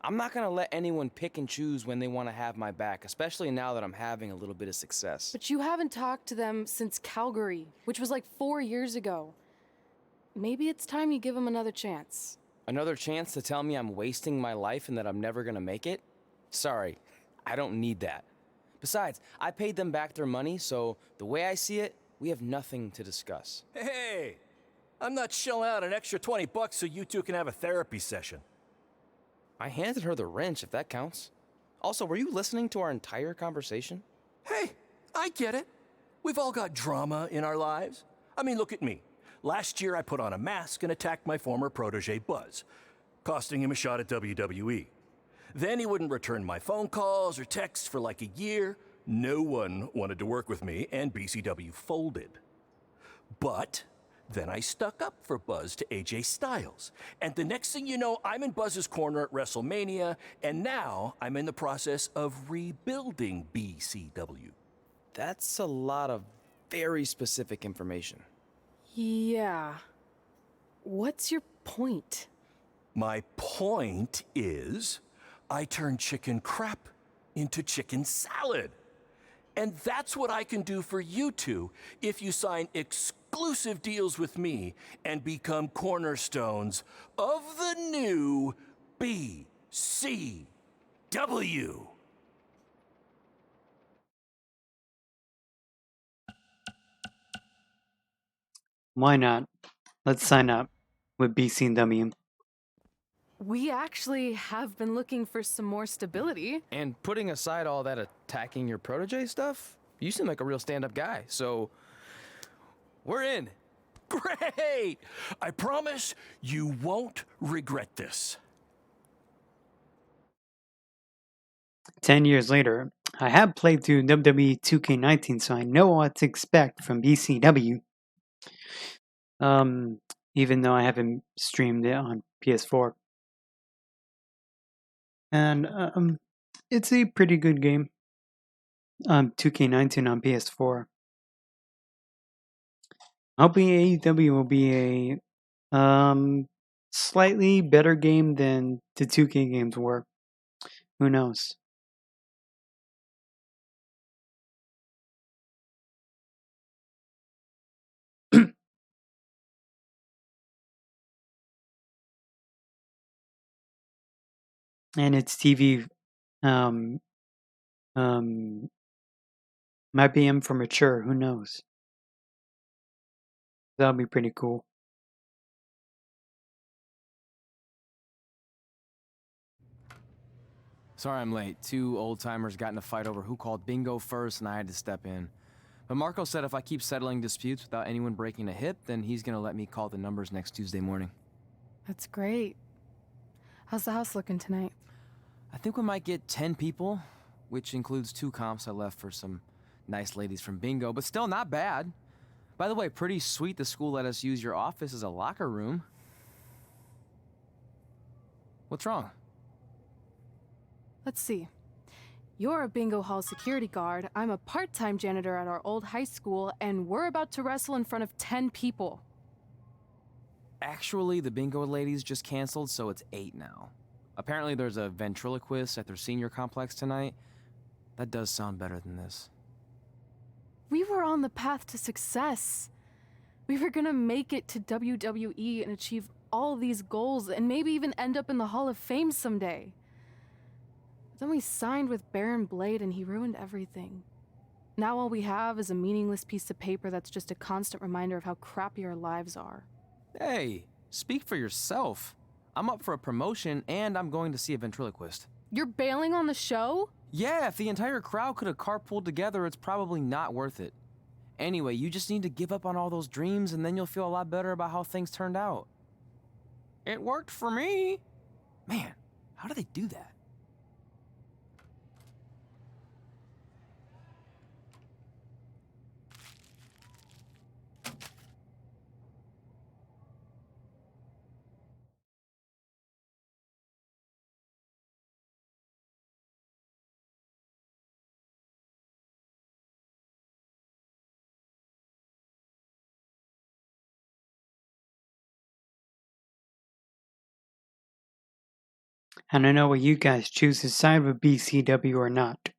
I'm not gonna let anyone pick and choose when they want to have my back, especially now that I'm having a little bit of success. But you haven't talked to them since Calgary, which was like 4 years ago. Maybe it's time you give them another chance. Another chance to tell me I'm wasting my life and that I'm never gonna make it? Sorry, I don't need that. Besides, I paid them back their money, so the way I see it, we have nothing to discuss. Hey, I'm not shelling out an extra $20 so you two can have a therapy session. I handed her the wrench, if that counts. Also, were you listening to our entire conversation? Hey, I get it. We've all got drama in our lives. I mean, look at me. Last year, I put on a mask and attacked my former protege, Buzz, costing him a shot at WWE. Then he wouldn't return my phone calls or texts for like a year. No one wanted to work with me, and BCW folded. But then I stuck up for Buzz to AJ Styles. And the next thing you know, I'm in Buzz's corner at WrestleMania, and now I'm in the process of rebuilding BCW. That's a lot of very specific information. Yeah. What's your point? My point is, I turned chicken crap into chicken salad. And that's what I can do for you two if you sign exclusive deals with me and become cornerstones of the new BCW. Why not? Let's sign up with BCW. We actually have been looking for some more stability. And putting aside all that attacking your protege stuff, you seem like a real stand-up guy, so we're in. Great! I promise you won't regret this. 10 years later, I have played through WWE 2K19, so I know what to expect from BCW. Even though I haven't streamed it on PS4. And it's a pretty good game. 2K19 on PS4. Hoping AEW will be a slightly better game than the 2K games were. Who knows? And its TV might be in for mature. Who knows? That'll be pretty cool. Sorry I'm late. Two old-timers got in a fight over who called bingo first, and I had to step in. But Marco said if I keep settling disputes without anyone breaking a hip, then he's gonna let me call the numbers next Tuesday morning. That's great. How's the house looking tonight? I think we might get 10 people, which includes 2 comps I left for some nice ladies from bingo, but still not bad. By the way, pretty sweet the school let us use your office as a locker room. What's wrong? Let's see. You're a bingo hall security guard, I'm a part-time janitor at our old high school, and we're about to wrestle in front of 10 people. Actually, the bingo ladies just canceled, so it's 8 now. Apparently there's a ventriloquist at their senior complex tonight. That does sound better than this. We were on the path to success. We were gonna make it to WWE and achieve all these goals and maybe even end up in the Hall of Fame someday. Then we signed with Baron Blade and he ruined everything. Now all we have is a meaningless piece of paper that's just a constant reminder of how crappy our lives are. Hey, speak for yourself. I'm up for a promotion and I'm going to see a ventriloquist. You're bailing on the show? Yeah, if the entire crowd could have carpooled together, it's probably not worth it. Anyway, you just need to give up on all those dreams and then you'll feel a lot better about how things turned out. It worked for me. Man, how do they do that? And I know what you guys choose to side with BCW or not.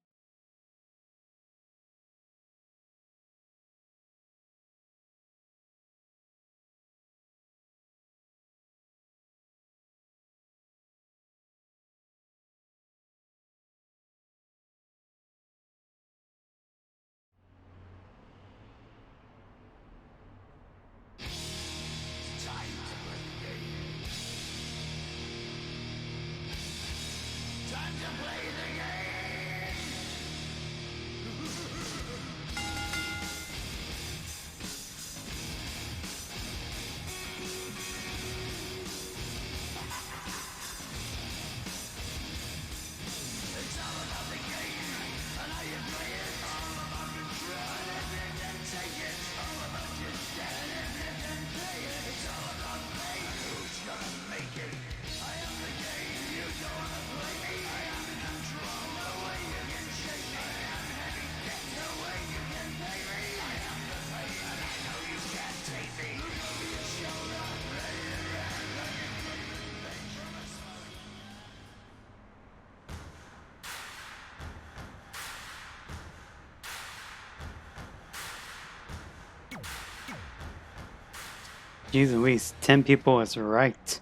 Jeez Louise, 10 people is right.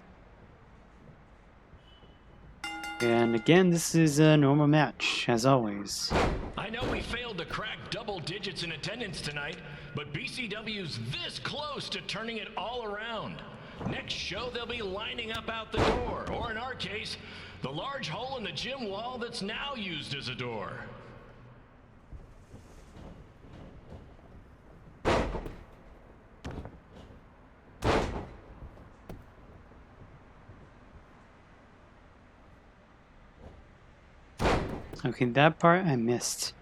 And again, this is a normal match, as always. I know we failed to crack double digits in attendance tonight, but BCW's this close to turning it all around. Next show, they'll be lining up out the door, or in our case, the large hole in the gym wall that's now used as a door. Okay, that part I missed.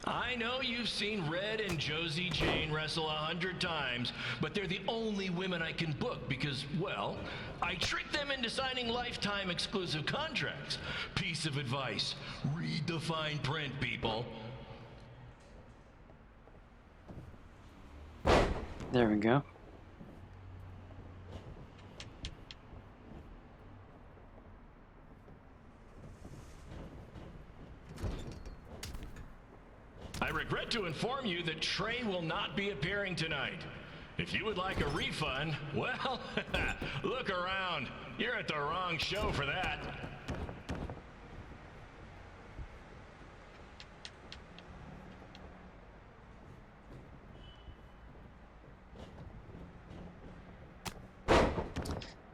I know you've seen Red and Josie Jane wrestle 100 times, but they're the only women I can book because, well, I tricked them into signing lifetime exclusive contracts. Piece of advice: read the fine print, people. There we go. I regret to inform you that Trey will not be appearing tonight. If you would like a refund, well, look around. You're at the wrong show for that.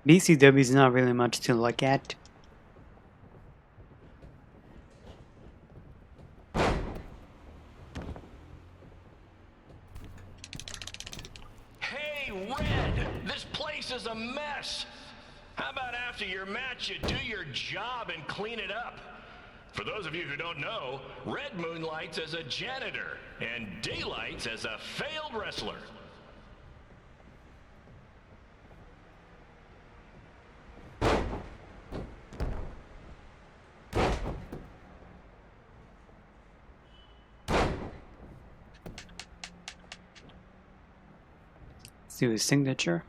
BCW is not really much to look at. Hey, Red! This place is a mess! How about after your match you do your job and clean it up? For those of you who don't know, Red moonlights as a janitor and daylights as a failed wrestler. Let's do his signature.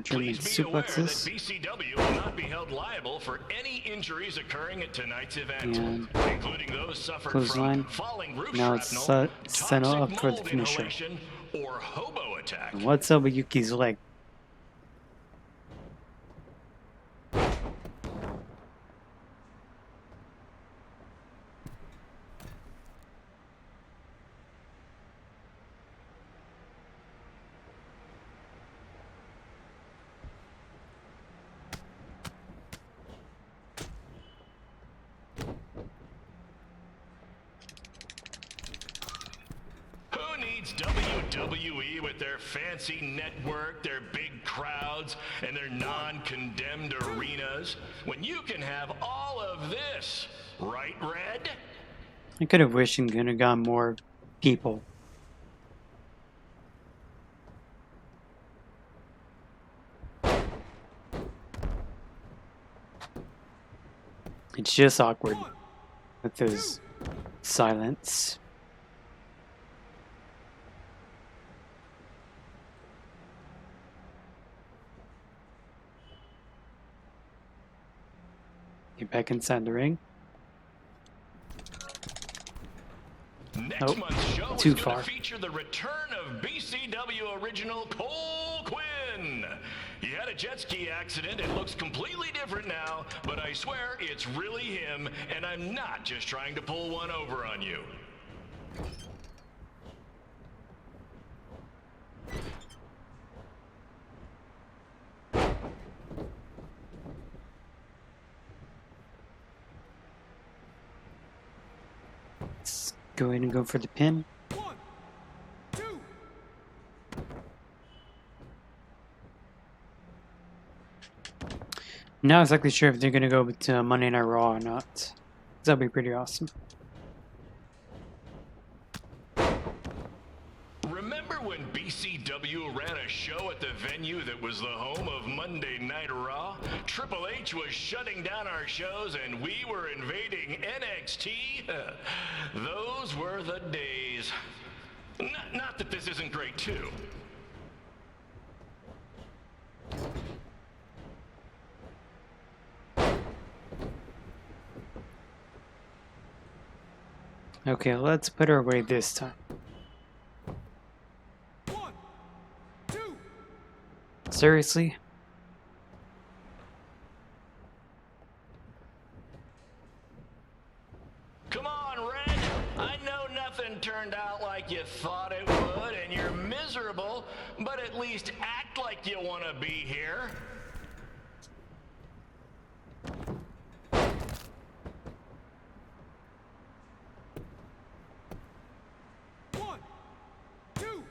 German Please be aware that suplexes. BCW will not be held liable for any injuries occurring at tonight's event, And including those suffered clothesline. from falling roof Now it's shrapnel, set up toxic for the mold finisher. inhalation, or hobo attack. And what's up with Yuki's leg? Who needs WWE with their fancy network, their big crowds, and their non-condemned arenas, when you can have all of this, right, Red? I could have wished he could have got more people. It's just awkward with his silence. Get back inside the ring. Next month's show too is going far. to feature the return of BCW original Cole Quinn. He had a jet ski accident. It looks completely different now, but I swear it's really him, and I'm not just trying to pull one over on you. Let's go ahead and go for the pin. Not exactly sure if they're gonna go with Monday Night Raw or not. That'd be pretty awesome. Remember when BCW ran a show at the venue that was the home of Monday Night Raw? Triple H was shutting down our shows and we were invading NXT? Those were the days. Not that this isn't great too. Okay, let's put her away this time. Seriously? Come on, Red. I know nothing turned out like you thought it would, and you're miserable, but at least act like you want to be here. One, two.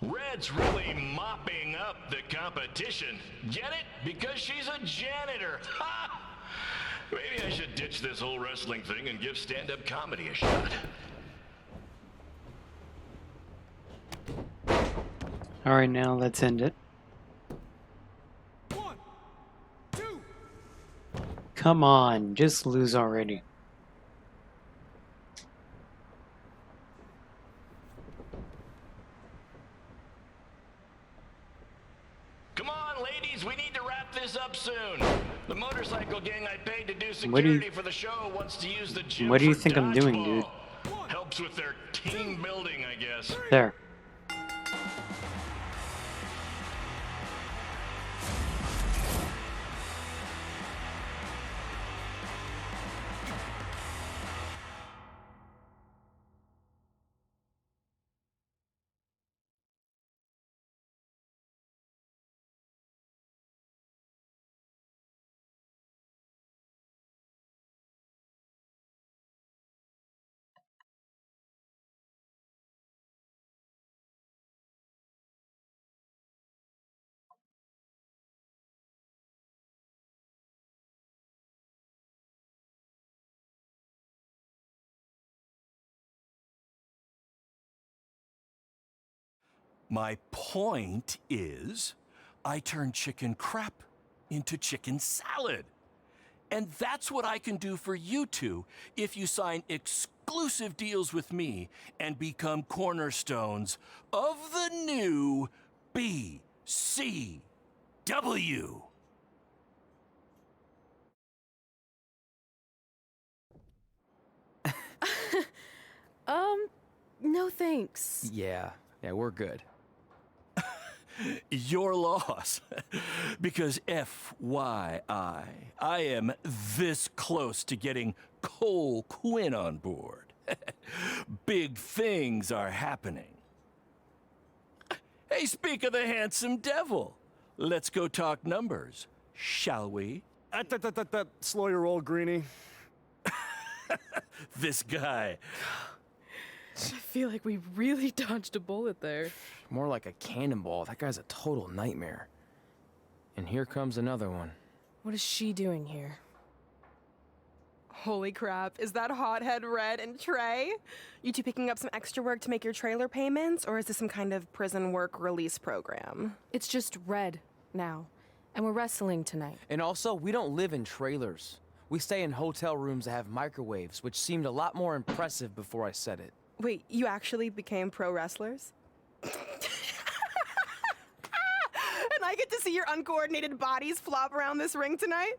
Red's really mopping up the competition. Get it? Because she's a janitor. Ha! Maybe I should ditch this whole wrestling thing and give stand-up comedy a shot. Alright, now let's end it. One, two. Come on, just lose already. Come on, ladies, we need to wrap this up soon. The motorcycle gang I paid to do What do you- security for the show wants to use the gym What do you for think I'm doing, dude? dodgeball. Helps with their team building, I guess. There. My point is, I turn chicken crap into chicken salad. And that's what I can do for you two if you sign exclusive deals with me and become cornerstones of the new BCW. No thanks. Yeah, we're good. Your loss. Because FYI, I am this close to getting Cole Quinn on board. Big things are happening. Hey, speak of the handsome devil. Let's go talk numbers, shall we? Slow your roll, Greenie. This guy. I feel like we really dodged a bullet there. More like a cannonball. That guy's a total nightmare. And here comes another one. What is she doing here? Holy crap, is that hothead Red and Trey? You two picking up some extra work to make your trailer payments, or is this some kind of prison work release program? It's just Red now. And we're wrestling tonight. And also, we don't live in trailers. We stay in hotel rooms that have microwaves, which seemed a lot more impressive before I said it. Wait, you actually became pro wrestlers? And I get to see your uncoordinated bodies flop around this ring tonight?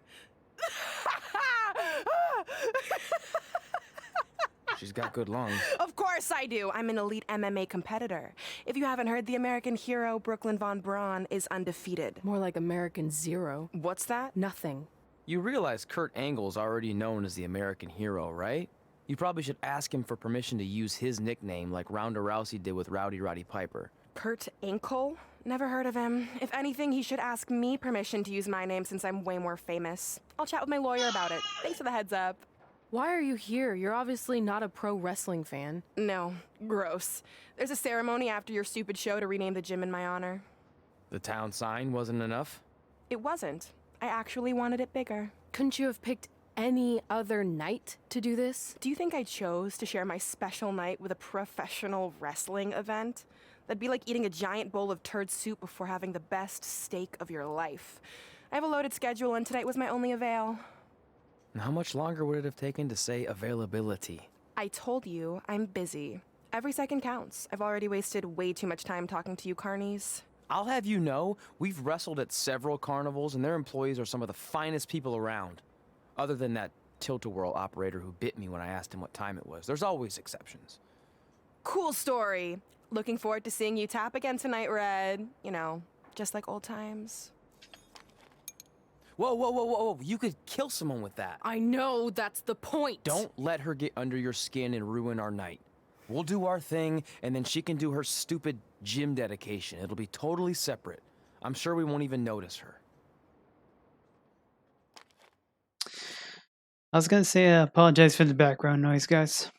She's got good lungs. Of course I do. I'm an elite MMA competitor. If you haven't heard, the American hero Brooklyn Von Braun is undefeated. More like American Zero. What's that? Nothing. You realize Kurt Angle's already known as the American hero, right? You probably should ask him for permission to use his nickname like Ronda Rousey did with Rowdy Roddy Piper. Kurt Angle? Never heard of him. If anything, he should ask me permission to use my name since I'm way more famous. I'll chat with my lawyer about it. Thanks for the heads up. Why are you here? You're obviously not a pro wrestling fan. No, gross. There's a ceremony after your stupid show to rename the gym in my honor. The town sign wasn't enough? It wasn't. I actually wanted it bigger. Couldn't you have picked any other night to do this? Do you think I chose to share my special night with a professional wrestling event? That'd be like eating a giant bowl of turd soup before having the best steak of your life. I have a loaded schedule, and tonight was my only avail. And how much longer would it have taken to say availability? I told you, I'm busy. Every second counts. I've already wasted way too much time talking to you carnies. I'll have you know, we've wrestled at several carnivals and their employees are some of the finest people around. Other than that tilt-a-whirl operator who bit me when I asked him what time it was. There's always exceptions. Cool story. Looking forward to seeing you tap again tonight, Red. You know, just like old times. Whoa, whoa, whoa, whoa, whoa. You could kill someone with that. I know, that's the point. Don't let her get under your skin and ruin our night. We'll do our thing, and then she can do her stupid gym dedication. It'll be totally separate. I'm sure we won't even notice her. I was gonna say, I apologize for the background noise, guys.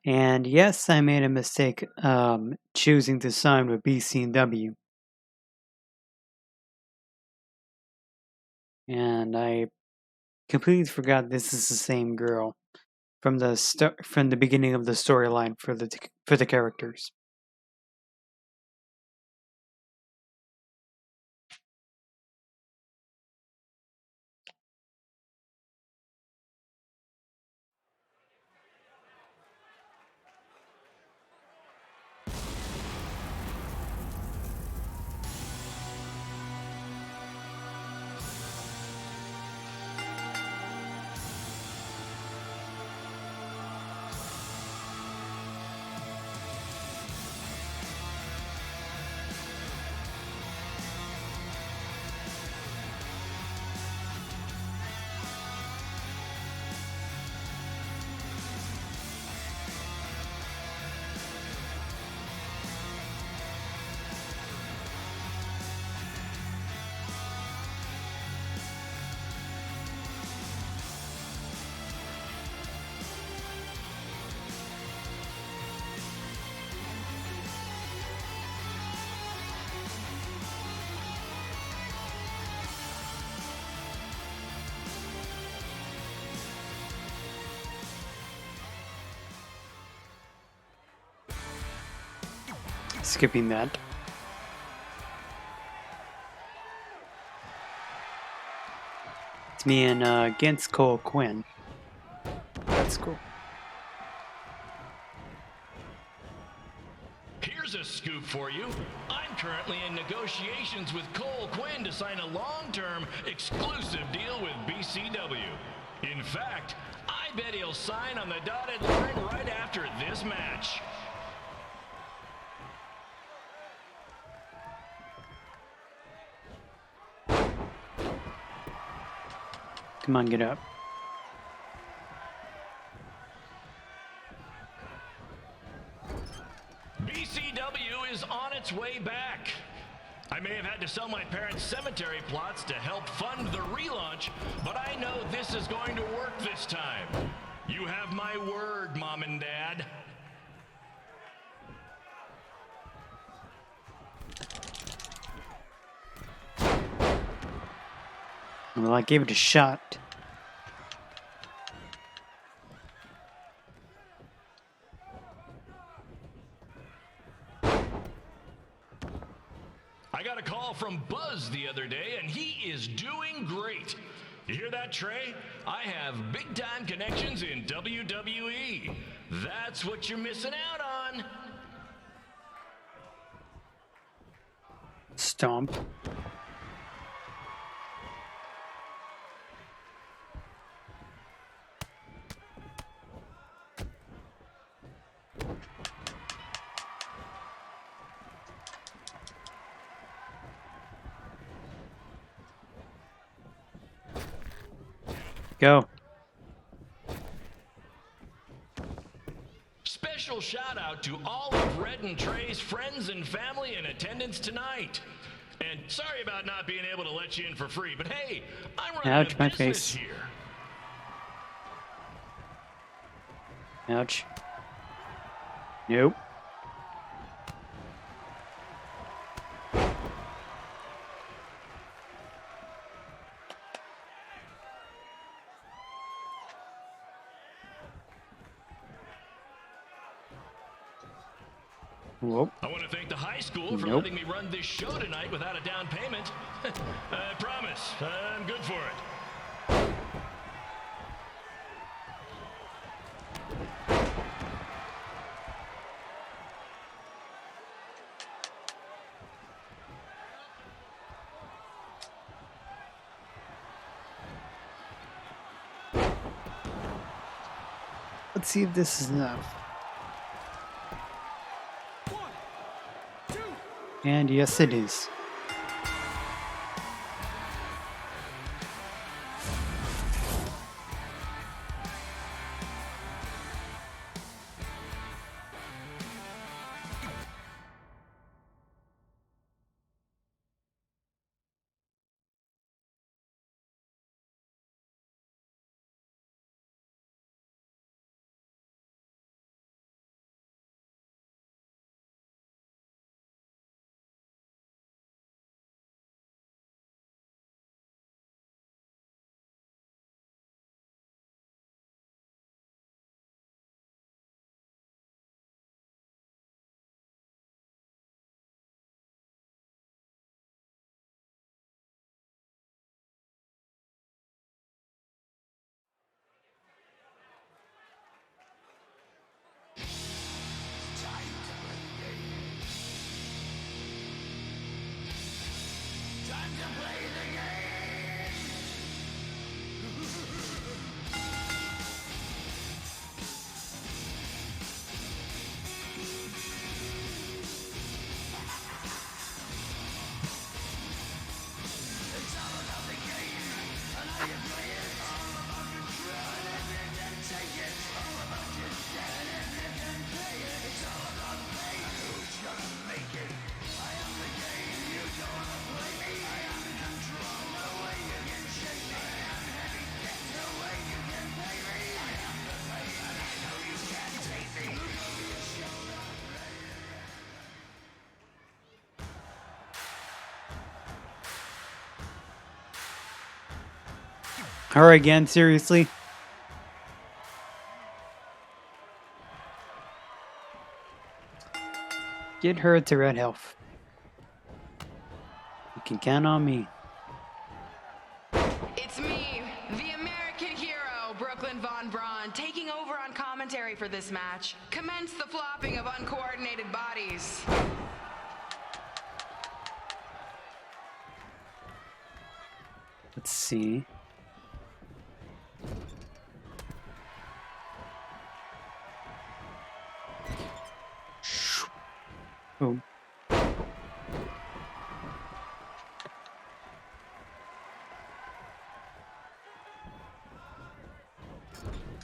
And yes, I made a mistake choosing to sign with BC&W. And I completely forgot this is the same girl from the beginning of the storyline for the characters. Skipping that. It's me and against Cole Quinn. That's cool. Here's a scoop for you. I'm currently in negotiations with Cole Quinn to sign a long-term exclusive deal with BCW. In fact, I bet he'll sign on the dotted line right after this match. Come on, get up. BCW is on its way back. I may have had to sell my parents' cemetery plots to help fund the relaunch, but I know this is going to work this time. You have my word, Mom and Dad. Well, I gave it a shot. I got a call from Buzz the other day, and he is doing great. You hear that, Trey? I have big-time connections in WWE. That's what you're missing out on. Stomp. Go. Special shout out to all of Red and Trey's friends and family in attendance tonight. And sorry about not being able to let you in for free, but hey, I'm running Ouch, a my business face. here. Ouch. Nope. Whoop. I want to thank the high school for letting me run this show tonight without a down payment. I promise, I'm good for it. Let's see if this is enough. And yes, it is. Her again, seriously? Get her to red health. You can count on me. It's me, the American hero, Brooklyn Von Braun, taking over on commentary for this match. Commence the flopping of uncoordinated bodies. Let's see. Oh.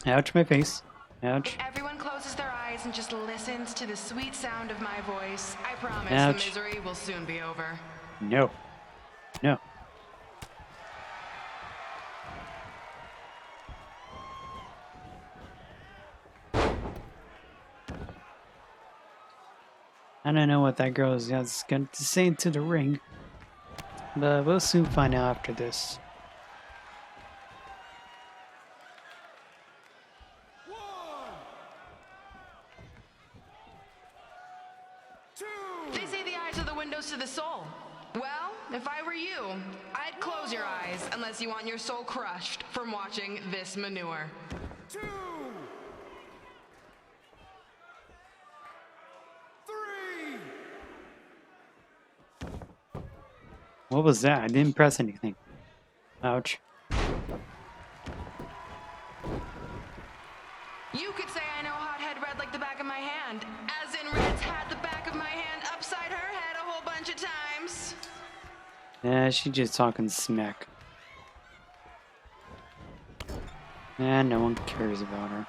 Ouch, my face. Ouch. If everyone closes their eyes and just listens to the sweet sound of my voice, I promise Ouch. the misery will soon be over. No. No. I don't know what that girl is going to say into the ring, but we'll soon find out after this. They say the eyes are the windows to the soul. Well, if I were you, I'd close your eyes unless you want your soul crushed from watching this manure. 2, 3. What was that? I didn't press anything. Ouch. You could say I know hothead red like the back of my hand, as in Red's had the back of my hand upside her head a whole bunch of times. Yeah, she's just talking smack. And no one cares about her.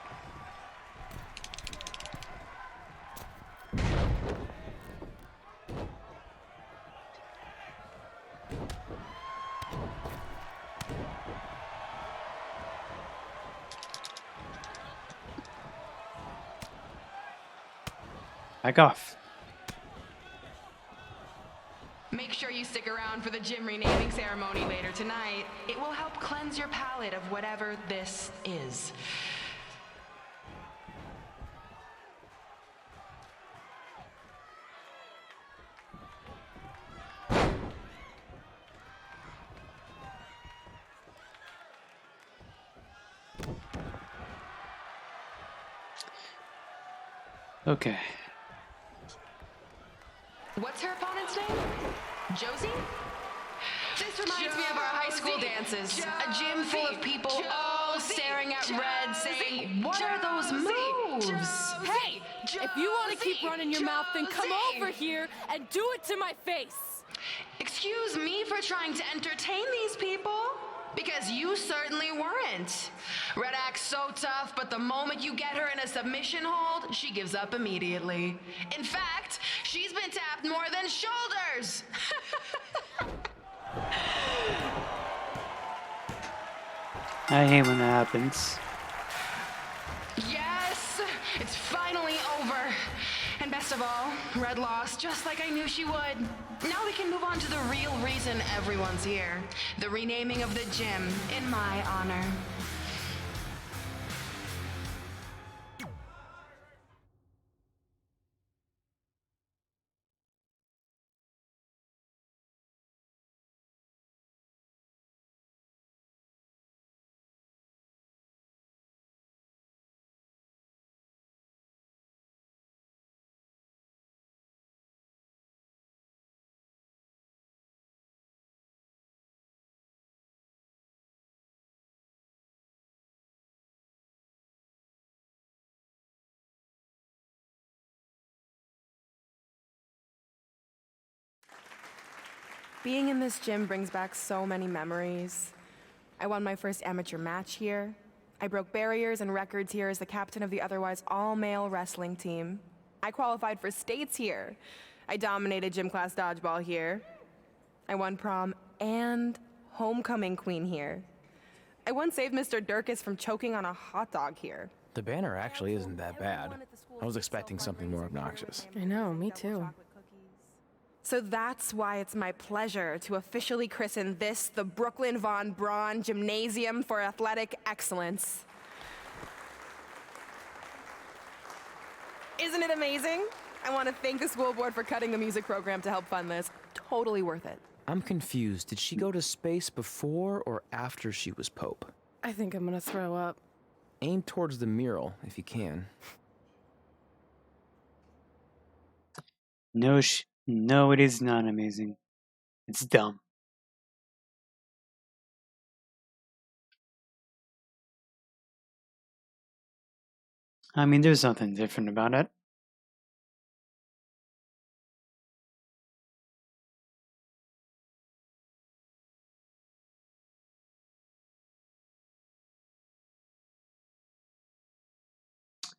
Back off. Make sure you stick around for the gym renaming ceremony later tonight. It will help cleanse your palate of whatever this is. Okay. What's her opponent's name? Josie? This reminds me of our high school dances. A gym full of people all all staring at Red saying, what are those moves? Hey, if you want to keep running your mouth, then come over here and do it to my face. Excuse me for trying to entertain these people? Because you certainly weren't. Red acts so tough, but the moment you get her in a submission hold, she gives up immediately. In fact, she's been tapped more than shoulders. I hate when that happens. Yes, it's finally over. And best of all, Red lost just like I knew she would. Now we can move on to the real reason everyone's here. The renaming of the gym in my honor. Being in this gym brings back so many memories. I won my first amateur match here. I broke barriers and records here as the captain of the otherwise all-male wrestling team. I qualified for states here. I dominated gym class dodgeball here. I won prom and homecoming queen here. I once saved Mr. Durkis from choking on a hot dog here. The banner actually isn't that bad. I was expecting something more obnoxious. I know, me too. So that's why it's my pleasure to officially christen this the Brooklyn Von Braun Gymnasium for Athletic Excellence. Isn't it amazing? I want to thank the school board for cutting the music program to help fund this. Totally worth it. I'm confused. Did she go to space before or after she was Pope? I think I'm gonna throw up. Aim towards the mural if you can. No, it is not amazing. It's dumb. I mean, there's nothing different about it.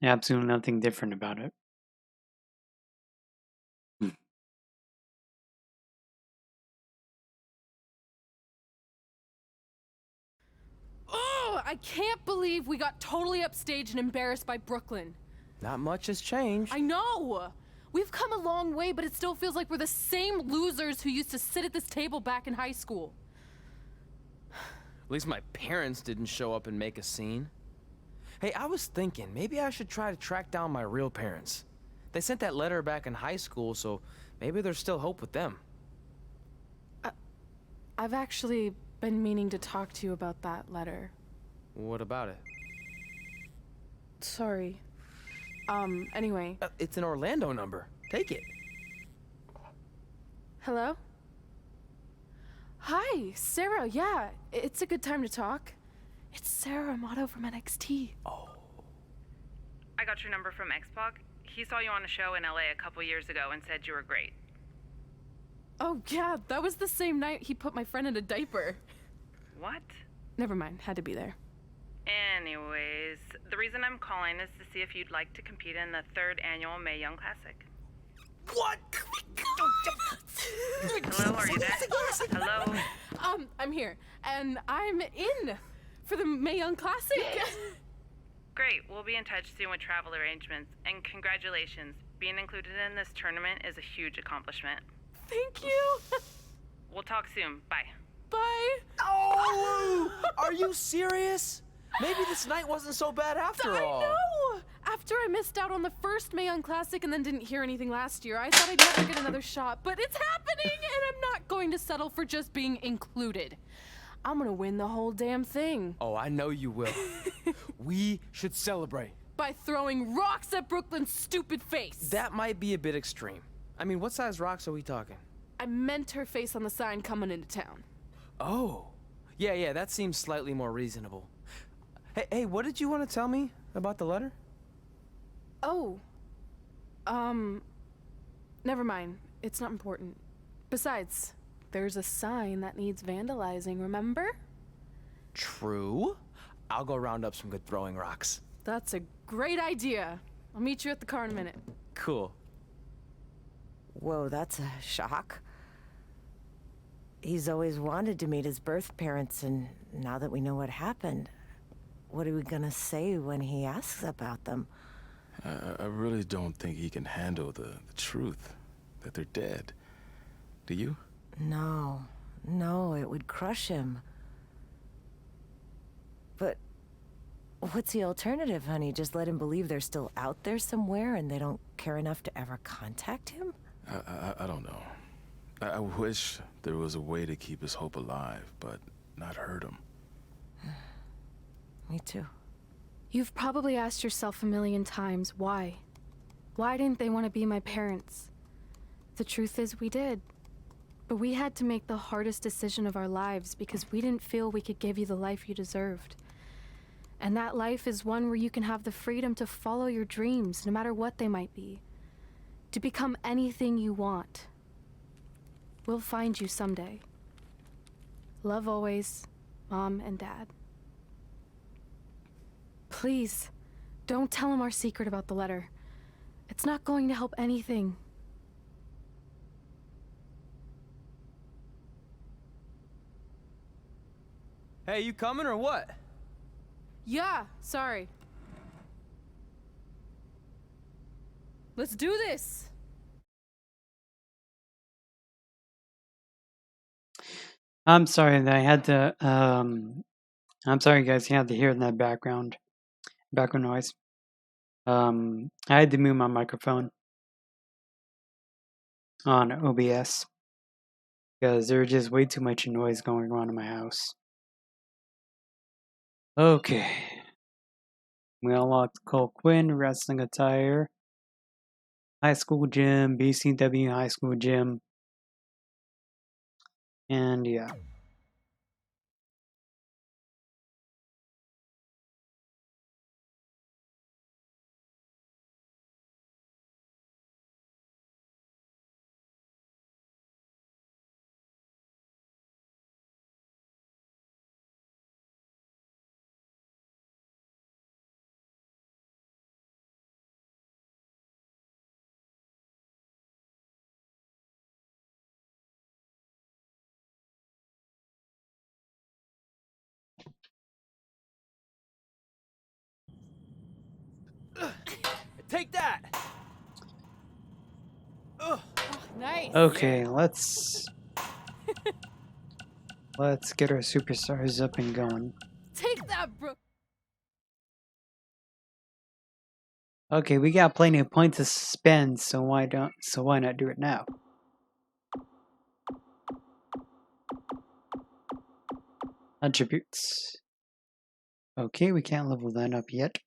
Absolutely nothing different about it. Oh, I can't believe we got totally upstaged and embarrassed by Brooklyn. Not much has changed. I know! We've come a long way, but it still feels like we're the same losers who used to sit at this table back in high school. At least my parents didn't show up and make a scene. Hey, I was thinking, maybe I should try to track down my real parents. They sent that letter back in high school, so maybe there's still hope with them. I've actually been meaning to talk to you about that letter. What about it? Sorry. Anyway. It's an Orlando number. Take it. Hello? Hi, Sarah, yeah. It's a good time to talk. It's Sarah Amato from NXT. Oh. I got your number from Xbox. He saw you on a show in LA a couple years ago and said you were great. Oh, yeah, that was the same night he put my friend in a diaper. What? Never mind, had to be there. Anyways, the reason I'm calling is to see if you'd like to compete in the 3rd annual Mae Young Classic. What? Hello, are you there? Hello? I'm here, and I'm in for the Mae Young Classic. Great, we'll be in touch soon with travel arrangements, and congratulations. Being included in this tournament is a huge accomplishment. Thank you. We'll talk soon. Bye. Bye. Oh! Are you serious? Maybe this night wasn't so bad after all. I know! After I missed out on the first Mae Young Classic and then didn't hear anything last year, I thought I'd never get another shot. But it's happening, and I'm not going to settle for just being included. I'm gonna win the whole damn thing. Oh, I know you will. We should celebrate. By throwing rocks at Brooklyn's stupid face. That might be a bit extreme. I mean, what size rocks are we talking? I meant her face on the sign coming into town. Oh. Yeah, that seems slightly more reasonable. Hey, what did you want to tell me about the letter? Oh. Never mind. It's not important. Besides, there's a sign that needs vandalizing, remember? True. I'll go round up some good throwing rocks. That's a great idea. I'll meet you at the car in a minute. Cool. Whoa, that's a shock. He's always wanted to meet his birth parents, and now that we know what happened, what are we gonna say when he asks about them? I really don't think he can handle the truth, that they're dead. Do you? No, it would crush him. But what's the alternative, honey? Just let him believe they're still out there somewhere and they don't care enough to ever contact him? I don't know. I wish there was a way to keep his hope alive, but not hurt him. Me too. You've probably asked yourself a million times, why? Why didn't they want to be my parents? The truth is, we did. But we had to make the hardest decision of our lives because we didn't feel we could give you the life you deserved. And that life is one where you can have the freedom to follow your dreams, no matter what they might be. To become anything you want. We'll find you someday. Love always, Mom and Dad. Please, don't tell him our secret about the letter. It's not going to help anything. Hey, you coming or what? Yeah, sorry. Let's do this! I'm sorry that I had to, I'm sorry guys, you had to hear that background noise. I had to move my microphone on OBS because there was just way too much noise going on in my house. Okay. We unlocked Cole Quinn, wrestling attire, high school gym, BCW high school gym, and yeah. Take that! Ugh. Oh, nice! Okay, let's get our superstars up and going. Take that, bro! Okay, we got plenty of points to spend, so why not do it now? Attributes. Okay, we can't level that up yet.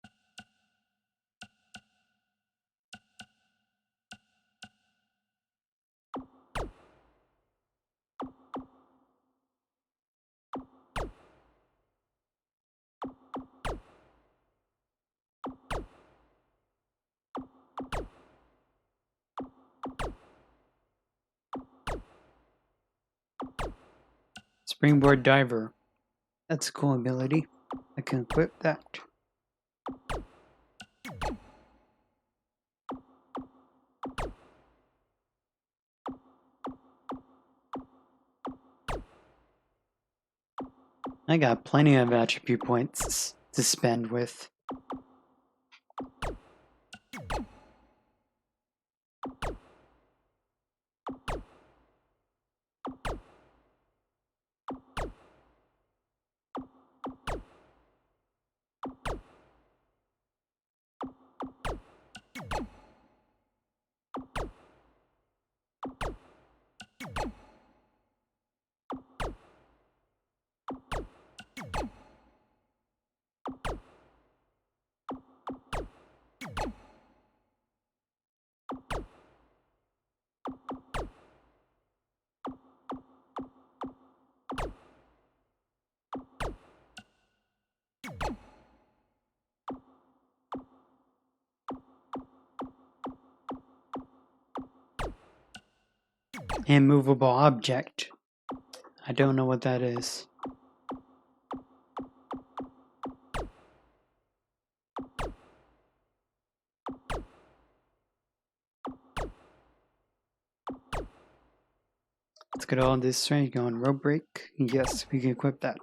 Springboard diver. That's a cool ability. I can equip that. I got plenty of attribute points to spend with. Immovable object. I don't know what that is. Let's get all this strength going. Rope break. Yes, we can equip that.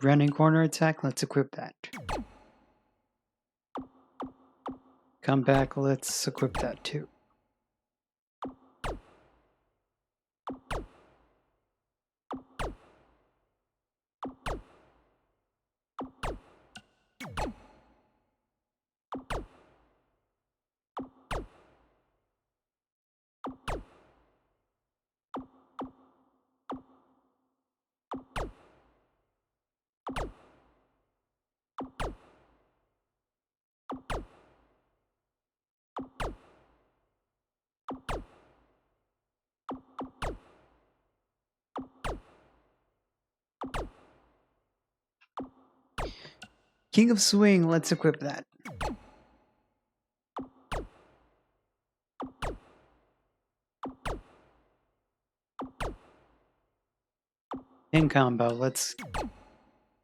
Running corner attack. Let's equip that. Come back. Let's equip that too. King of Swing. Let's equip that. In combo. Let's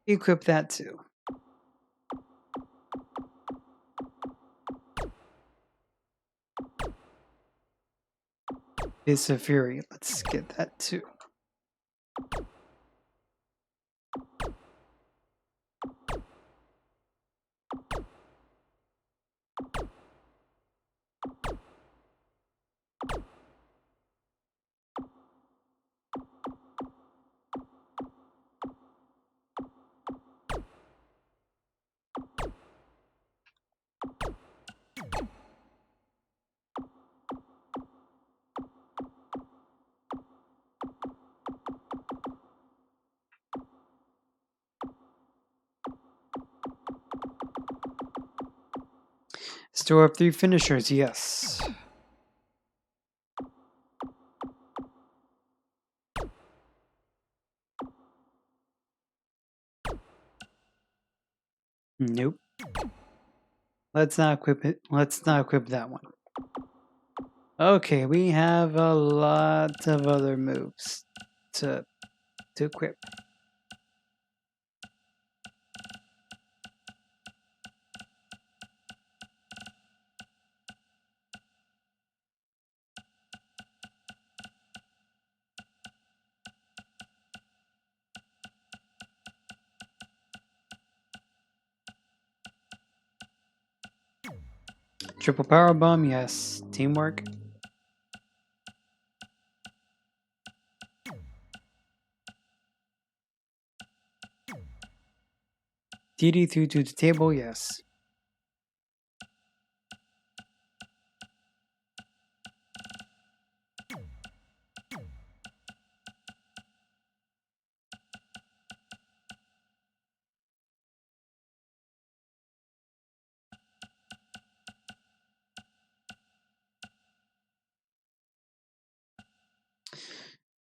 equip that too. Fist of Fury. Let's get that too. Store of 3 finishers, yes. Nope. Let's not equip it. Let's not equip that one. Okay, we have a lot of other moves to equip. Triple power bomb, yes. Teamwork. DD through to the table, yes.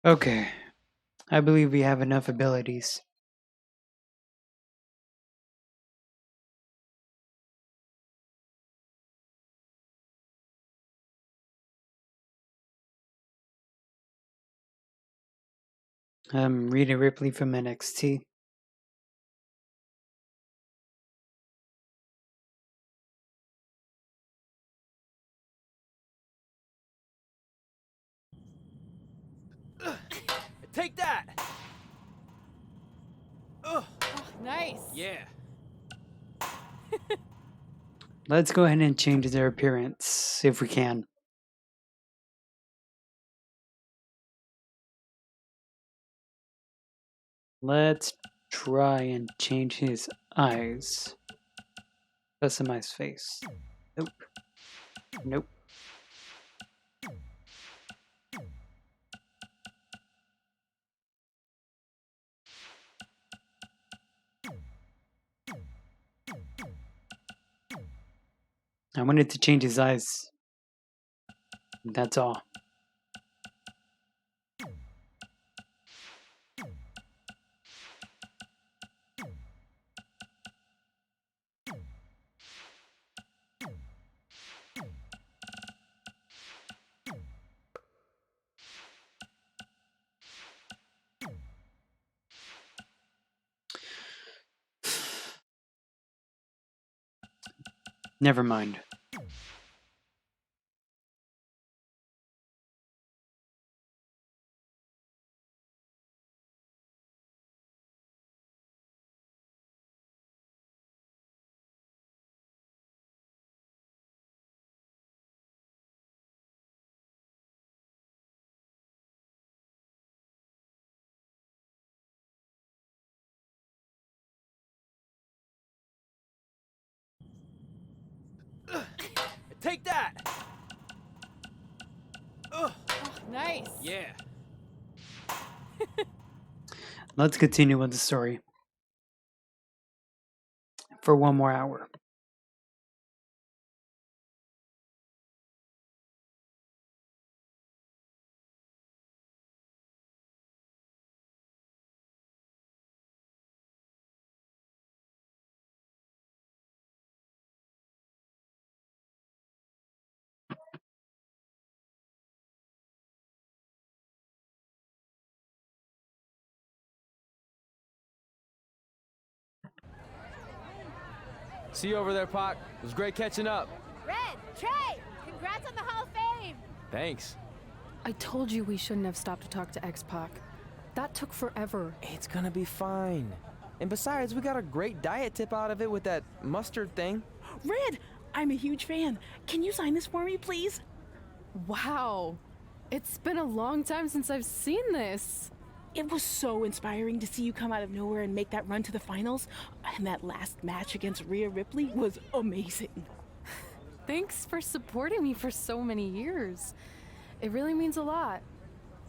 Okay. I believe we have enough abilities. Rita Ripley from NXT. Take that! Ugh. Oh, nice. Yeah. Let's go ahead and change their appearance, if we can. Let's try and change his eyes. Customize face. Nope. Nope. I wanted to change his eyes. That's all. Never mind. Take that! Ugh. Oh, nice. Yeah. Let's continue with the story for one more hour. See you over there, Pac. It was great catching up. Red, Trey, congrats on the Hall of Fame. Thanks. I told you we shouldn't have stopped to talk to X-Pac. That took forever. It's gonna be fine. And besides, we got a great diet tip out of it with that mustard thing. Red, I'm a huge fan. Can you sign this for me, please? Wow. It's been a long time since I've seen this. It was so inspiring to see you come out of nowhere and make that run to the finals. And that last match against Rhea Ripley was amazing. Thanks for supporting me for so many years. It really means a lot.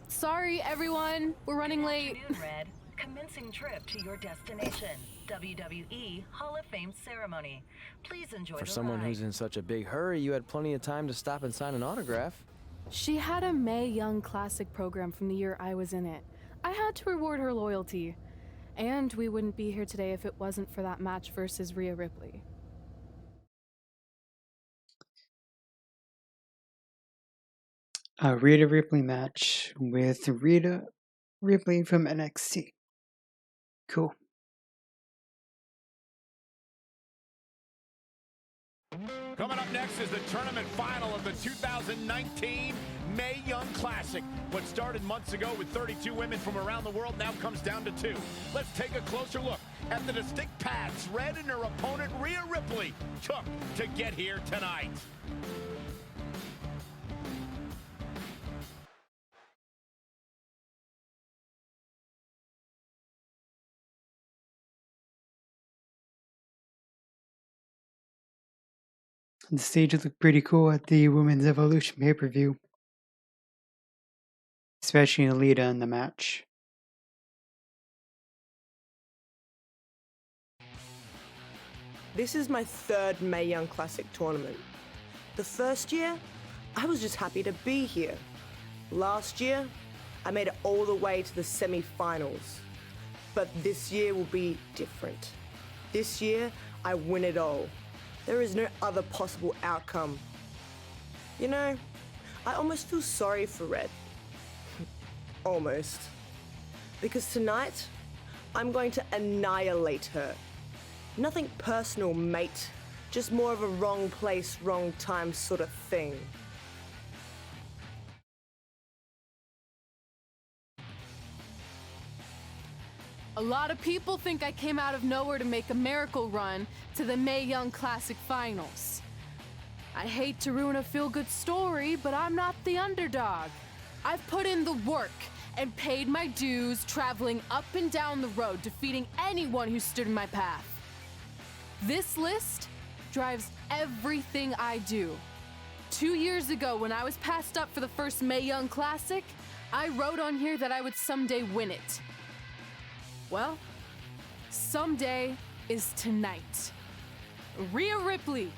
Sorry, everyone. We're running late. Good afternoon, Red. Commencing trip to your destination. WWE Hall of Fame ceremony. Please enjoy For the someone ride. who's in such a big hurry, you had plenty of time to stop and sign an autograph. She had a Mae Young Classic program from the year I was in it. I had to reward her loyalty. And we wouldn't be here today if it wasn't for that match versus Rhea Ripley. A Rhea Ripley match with Rhea Ripley from NXT. Cool. Coming up next is the tournament final of the 2019 Mae Young Classic. What started months ago with 32 women from around the world now comes down to 2. Let's take a closer look at the distinct paths Red and her opponent Rhea Ripley took to get here tonight. The stage looked pretty cool at the Women's Evolution pay-per-view. Especially Alita in the match. This is my third Mae Young Classic tournament. The first year, I was just happy to be here. Last year, I made it all the way to the semi-finals. But this year will be different. This year, I win it all. There is no other possible outcome. You know, I almost feel sorry for Red. Almost. Because tonight, I'm going to annihilate her. Nothing personal, mate. Just more of a wrong place, wrong time sort of thing. A lot of people think I came out of nowhere to make a miracle run to the Mae Young Classic Finals. I hate to ruin a feel-good story, but I'm not the underdog. I've put in the work and paid my dues traveling up and down the road, defeating anyone who stood in my path. This list drives everything I do. 2 years ago, when I was passed up for the first Mae Young Classic, I wrote on here that I would someday win it. Well, someday is tonight. Rhea Ripley,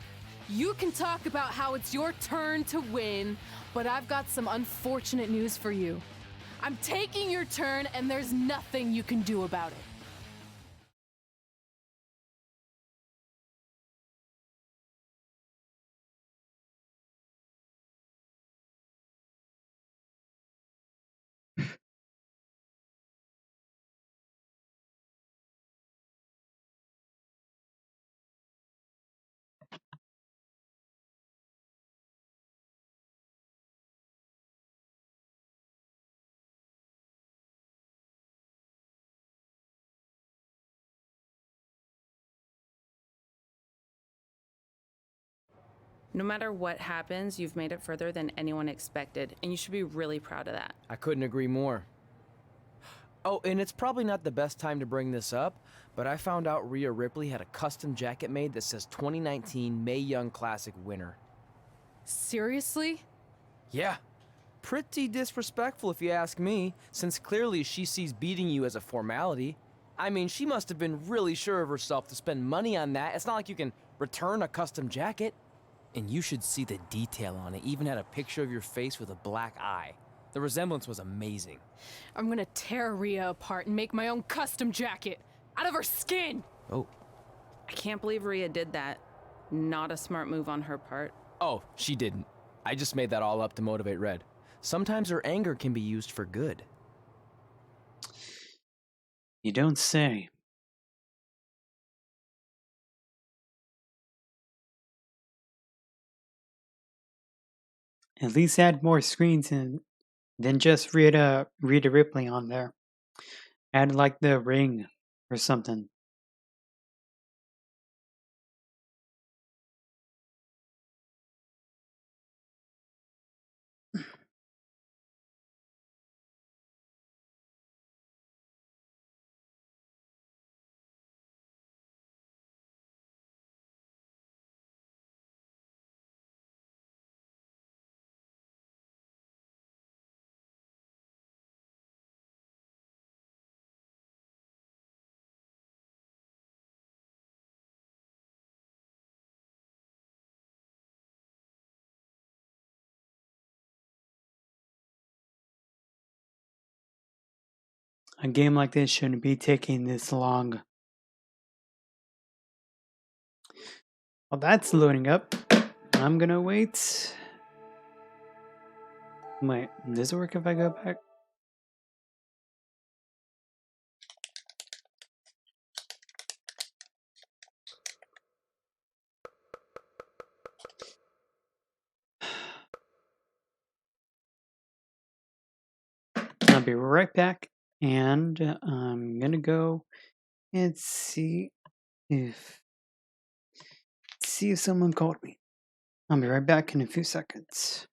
you can talk about how it's your turn to win, but I've got some unfortunate news for you. I'm taking your turn, and there's nothing you can do about it. No matter what happens, you've made it further than anyone expected, and you should be really proud of that. I couldn't agree more. Oh, and it's probably not the best time to bring this up, but I found out Rhea Ripley had a custom jacket made that says 2019 Mae Young Classic winner. Seriously? Yeah. Pretty disrespectful if you ask me, since clearly she sees beating you as a formality. I mean, she must have been really sure of herself to spend money on that. It's not like you can return a custom jacket. And you should see the detail on it. Even had a picture of your face with a black eye. The resemblance was amazing. I'm gonna tear Rhea apart and make my own custom jacket out of her skin! Oh. I can't believe Rhea did that. Not a smart move on her part. Oh, she didn't. I just made that all up to motivate Red. Sometimes her anger can be used for good. You don't say. At least add more screens in than just Rita Ripley on there. Add like the ring or something. A game like this shouldn't be taking this long. Well, that's loading up. I'm gonna wait. Wait, does it work if I go back? I'll be right back, and I'm gonna go and see if someone called me. I'll be right back in a few seconds.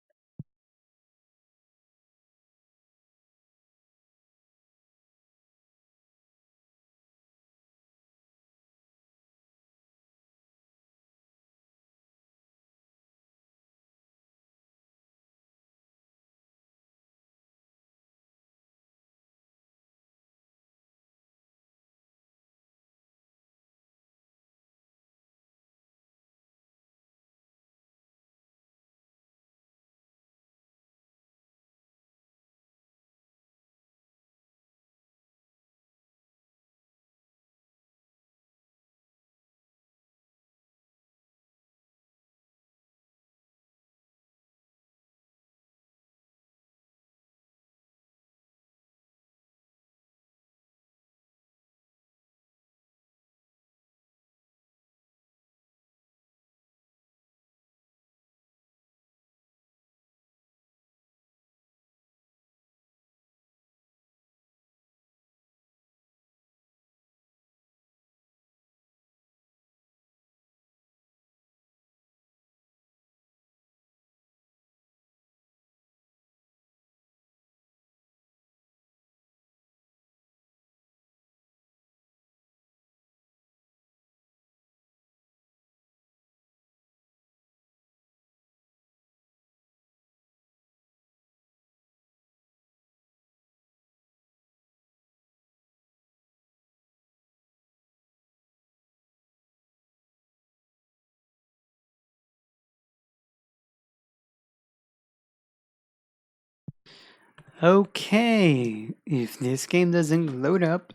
Okay, if this game doesn't load up,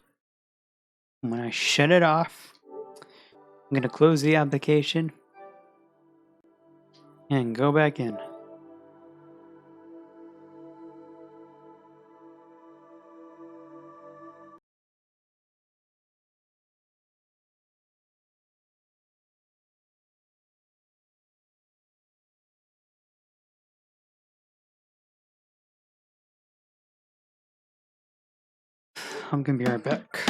when I shut it off, I'm gonna close the application and go back in. I'm gonna be right back.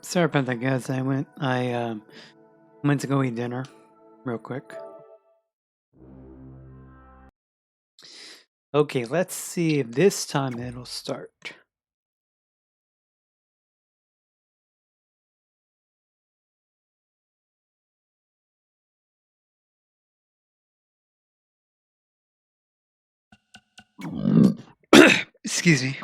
Sorry about that, guys. I went to go eat dinner real quick. Okay, let's see if this time it'll start. Excuse me.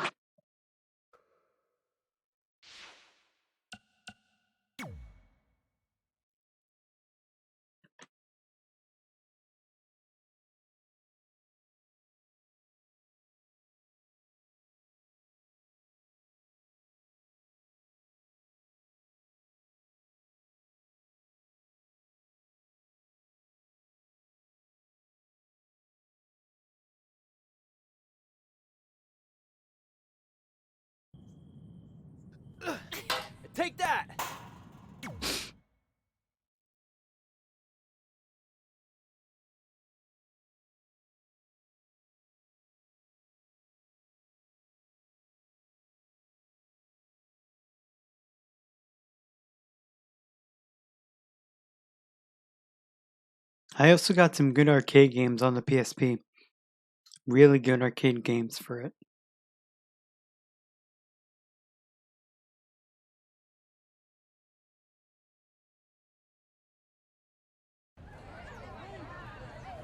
Take that! I also got some good arcade games on the PSP. Really good arcade games for it.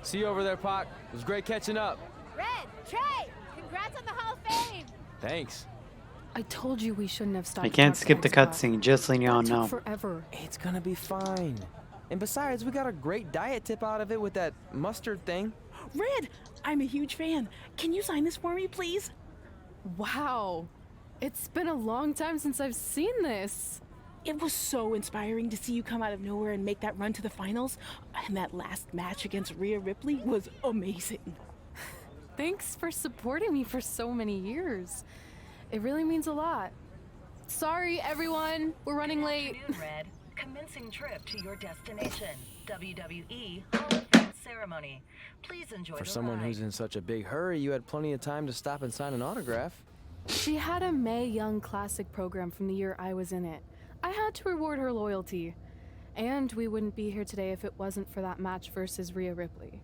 See you over there, Pac. It was great catching up. Red, Trey, congrats on the Hall of Fame. Thanks. I told you we shouldn't have stopped. I can't to talk skip the to Xbox. cutscene, just letting y'all That took know. forever. It's gonna be fine. And besides, we got a great diet tip out of it with that mustard thing. Red, I'm a huge fan. Can you sign this for me, please? Wow. It's been a long time since I've seen this. It was so inspiring to see you come out of nowhere and make that run to the finals. And that last match against Rhea Ripley was amazing. Thanks for supporting me for so many years. It really means a lot. Sorry, everyone. We're running late. Good afternoon, Red. Commencing trip to your destination. WWE Hall of Fame ceremony. Please enjoy For the someone ride. who's in such a big hurry, you had plenty of time to stop and sign an autograph. She had a Mae Young Classic program from the year I was in it. I had to reward her loyalty. And we wouldn't be here today if it wasn't for that match versus Rhea Ripley.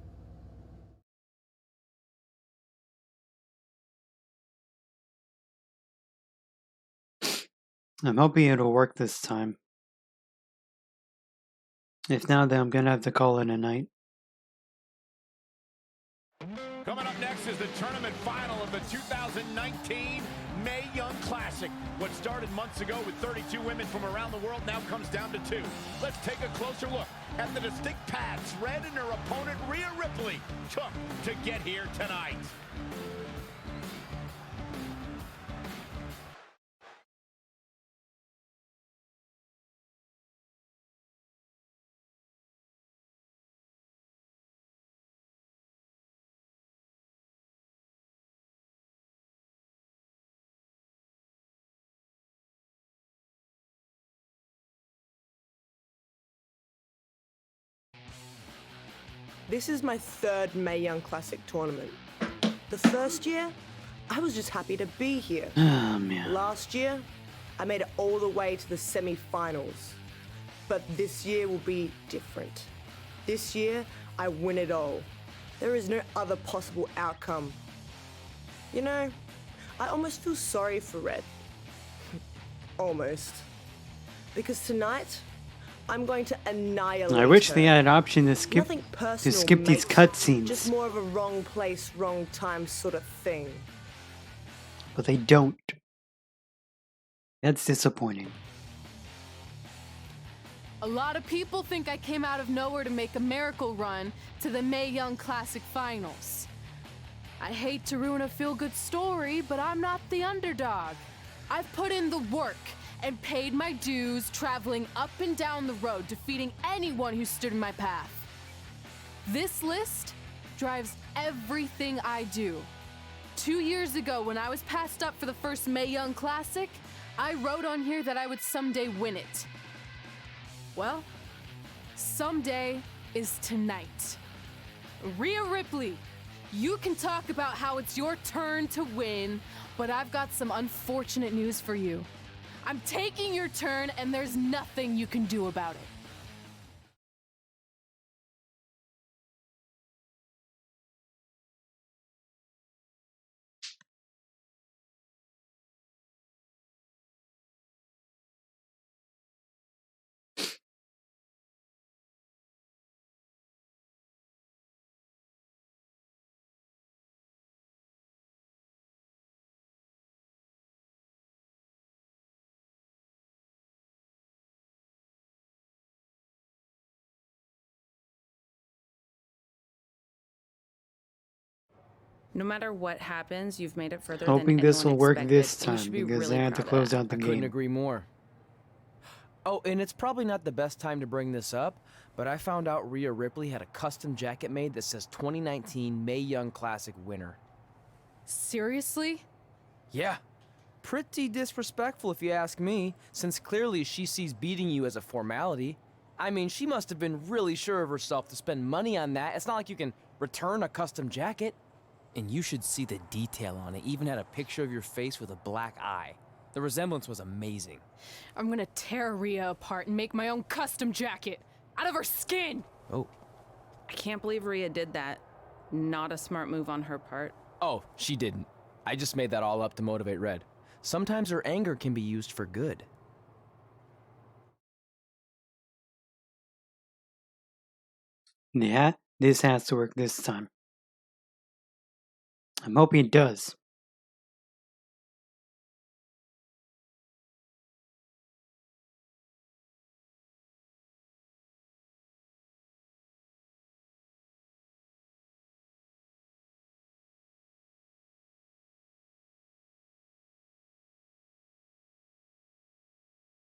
I'm hoping it'll work this time. If not, then I'm gonna have to call it a night. Coming up next is the tournament final of the 2019 Mae Young Classic. What started months ago with 32 women from around the world now comes down to 2. Let's take a closer look at the distinct paths Red and her opponent Rhea Ripley took to get here tonight. This is my third Mae Young Classic tournament. The first year, I was just happy to be here. Oh, man. Last year, I made it all the way to the semi-finals. But this year will be different. This year, I win it all. There is no other possible outcome. You know, I almost feel sorry for Red. Almost. Because tonight, I'm going to annihilate I wish her. they had an option to skip Nothing personal, these mate. cutscenes, Just more of a wrong place, wrong time sort of thing. but they don't. That's disappointing. A lot of people think I came out of nowhere to make a miracle run to the Mae Young Classic finals. I hate to ruin a feel-good story, but I'm not the underdog. I've put in the work and paid my dues traveling up and down the road, defeating anyone who stood in my path. This list drives everything I do. 2 years ago, when I was passed up for the first Mae Young Classic, I wrote on here that I would someday win it. Well, someday is tonight. Rhea Ripley, you can talk about how it's your turn to win, but I've got some unfortunate news for you. I'm taking your turn, and there's nothing you can do about it. No matter what happens, you've made it further Hoping than this anyone will work expected. this And you time should be because really I had to proud of close that. out the I couldn't game. agree more. Oh, and it's probably not the best time to bring this up, but I found out Rhea Ripley had a custom jacket made that says 2019 Mae Young Classic winner. Seriously? Yeah. Pretty disrespectful if you ask me, since clearly she sees beating you as a formality. I mean, she must have been really sure of herself to spend money on that. It's not like you can return a custom jacket. And you should see the detail on it. Even had a picture of your face with a black eye. The resemblance was amazing. I'm gonna tear Rhea apart and make my own custom jacket out of her skin! Oh. I can't believe Rhea did that. Not a smart move on her part. Oh, she didn't. I just made that all up to motivate Red. Sometimes her anger can be used for good. Yeah, this has to work this time. I'm hoping it does.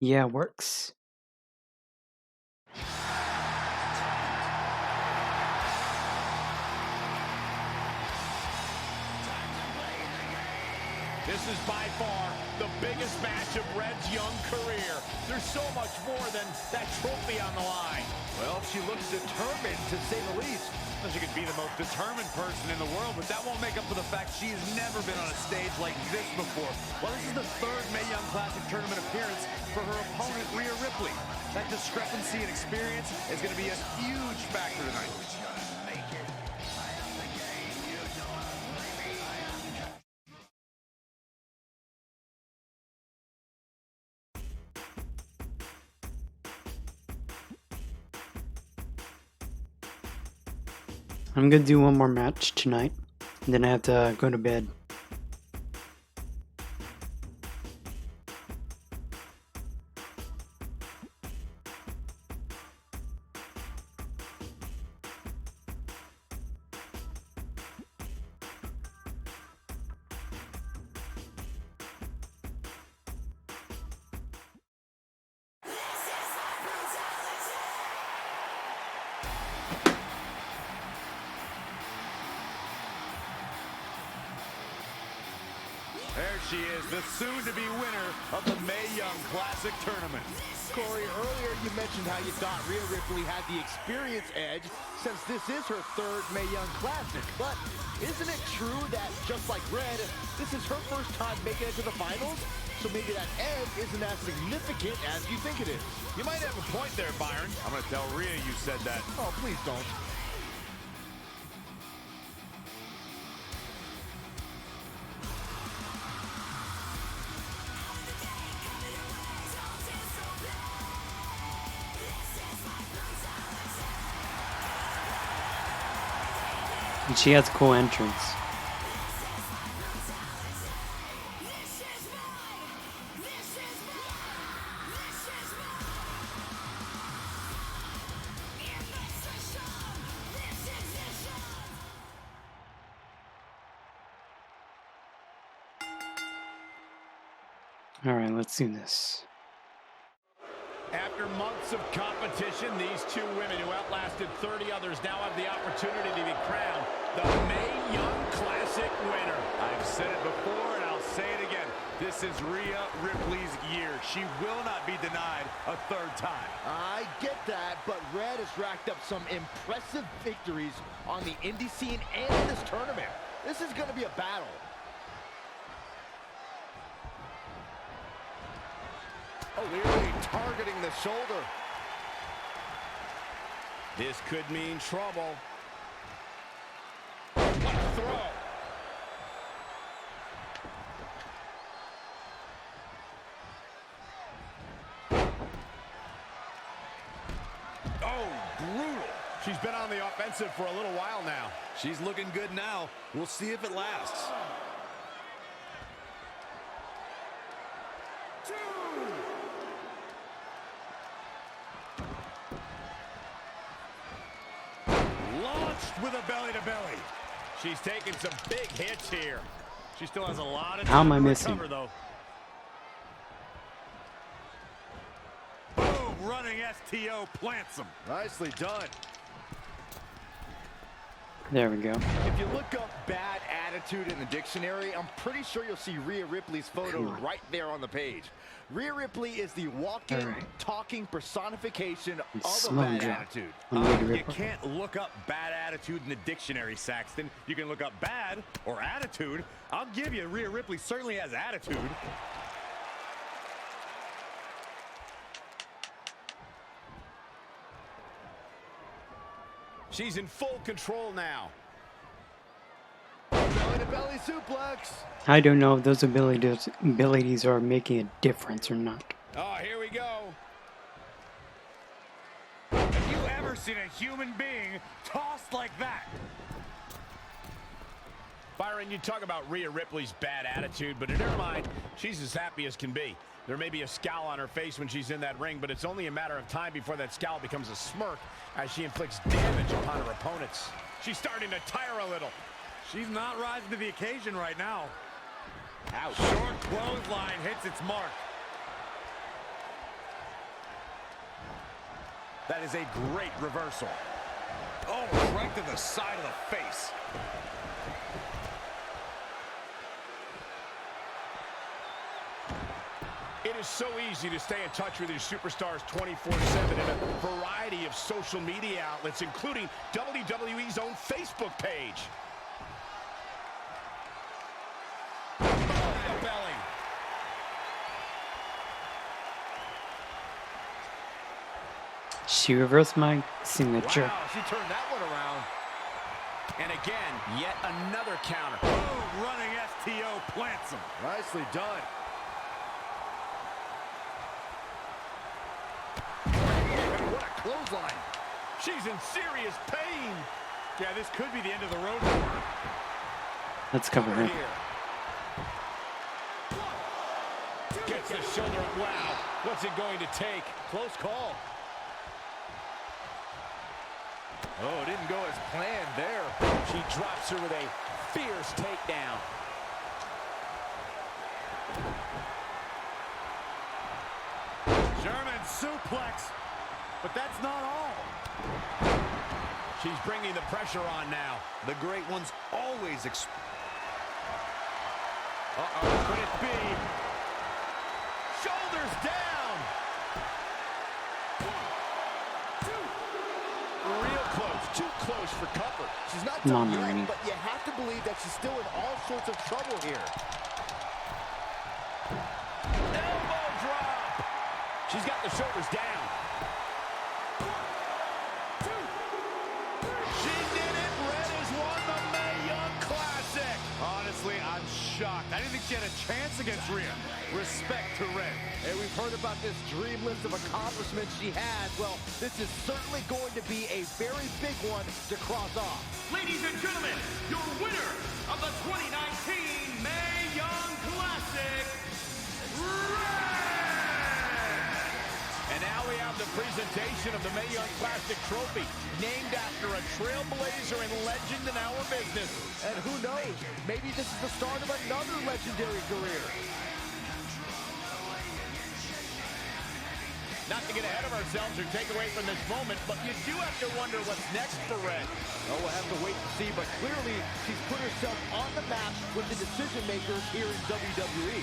Yeah, it works. This is by far the biggest match of Red's young career. There's so much more than that trophy on the line. Well, she looks determined, to say the least. She could be the most determined person in the world, but that won't make up for the fact she has never been on a stage like this before. Well, this is the third Mae Young Classic tournament appearance for her opponent, Rhea Ripley. That discrepancy in experience is going to be a huge factor tonight. I'm gonna do one more match tonight, and then I have to go to bed. There she is, the soon-to-be winner of the Mae Young Classic Tournament. Corey, earlier you mentioned how you thought Rhea Ripley had the experience edge since this is her third Mae Young Classic. But isn't it true that, just like Red, this is her first time making it to the finals? So maybe that edge isn't as significant as you think it is. You might have a point there, Byron. I'm going to tell Rhea you said that. Oh, please don't. And she has a cool entrance. Alright, let's do this. After months of competition, these two women who outlasted 30 others now have the opportunity to be crowned the Mae Young Classic winner. I've said it before and I'll say it again. This is Rhea Ripley's year. She will not be denied a third time. I get that, but Red has racked up some impressive victories on the indie scene and in this tournament. This is going to be a battle. Clearly targeting the shoulder. This could mean trouble. What a throw. Oh, brutal. She's been on the offensive for a little while now. She's looking good now. We'll see if it lasts. Launched with a belly-to-belly. She's taking some big hits here. She still has a lot of How am time I to missing? recover, though. Boom, running STO plants him. Nicely done. There we go. If you look up bad attitude in the dictionary, I'm pretty sure you'll see Rhea Ripley's photo right there on the page. Rhea Ripley is the walking, talking personification of a Slow bad drop attitude. on Rhea You Ripley. can't look up bad attitude in the dictionary, Saxton. You can look up bad or attitude. I'll give you Rhea Ripley certainly has attitude. She's in full control now. Belly-to-belly suplex. I don't know if those abilities are making a difference or not. Oh, here we go. Have you ever seen a human being tossed like that? Byron, you talk about Rhea Ripley's bad attitude, but in her mind, she's as happy as can be. There may be a scowl on her face when she's in that ring, but it's only a matter of time before that scowl becomes a smirk as she inflicts damage upon her opponents. She's starting to tire a little. She's not rising to the occasion right now. Ouch. Short clothesline hits its mark. That is a great reversal. Oh, right to the side of the face. It is so easy to stay in touch with your superstars 24/7 in a variety of social media outlets, including WWE's own Facebook page. Belly. She reversed my signature. Wow, she turned that one around. And again, yet another counter. Boom, running STO plants him. Nicely done. What a clothesline. She's in serious pain. Yeah, this could be the end of the road for her. Let's cover her. Gets the shoulder up. Wow, what's it going to take? Close call. Oh, didn't go as planned there. She drops her with a fierce takedown. German suplex, but that's not all. She's bringing the pressure on now. The great ones always Uh-oh, could it be? Shoulders down. 1, 2. Real close, too close for comfort. She's not Come on, done Marini. yet, but you have to believe that she's still in all sorts of trouble here. Elbow drop. She's got the shoulders down. 1, 2. She did it. Red has won the Mae Young Classic. Honestly, I'm shocked. I didn't think she had a chance against Rhea. Respect to Red. And we've heard about this dream list of accomplishments she has. Well, this is certainly going to be a very big one to cross off. Ladies and gentlemen, your winner of the 2019 Mae Young Classic, And now we have the presentation of the Mae Young Classic Trophy, named after a trailblazer and legend in our business. And who knows, maybe this is the start of another legendary career. Not to get ahead of ourselves or take away from this moment, but you do have to wonder what's next for Red. Oh, we'll have to wait and see, but clearly she's put herself on the map with the decision makers here in WWE.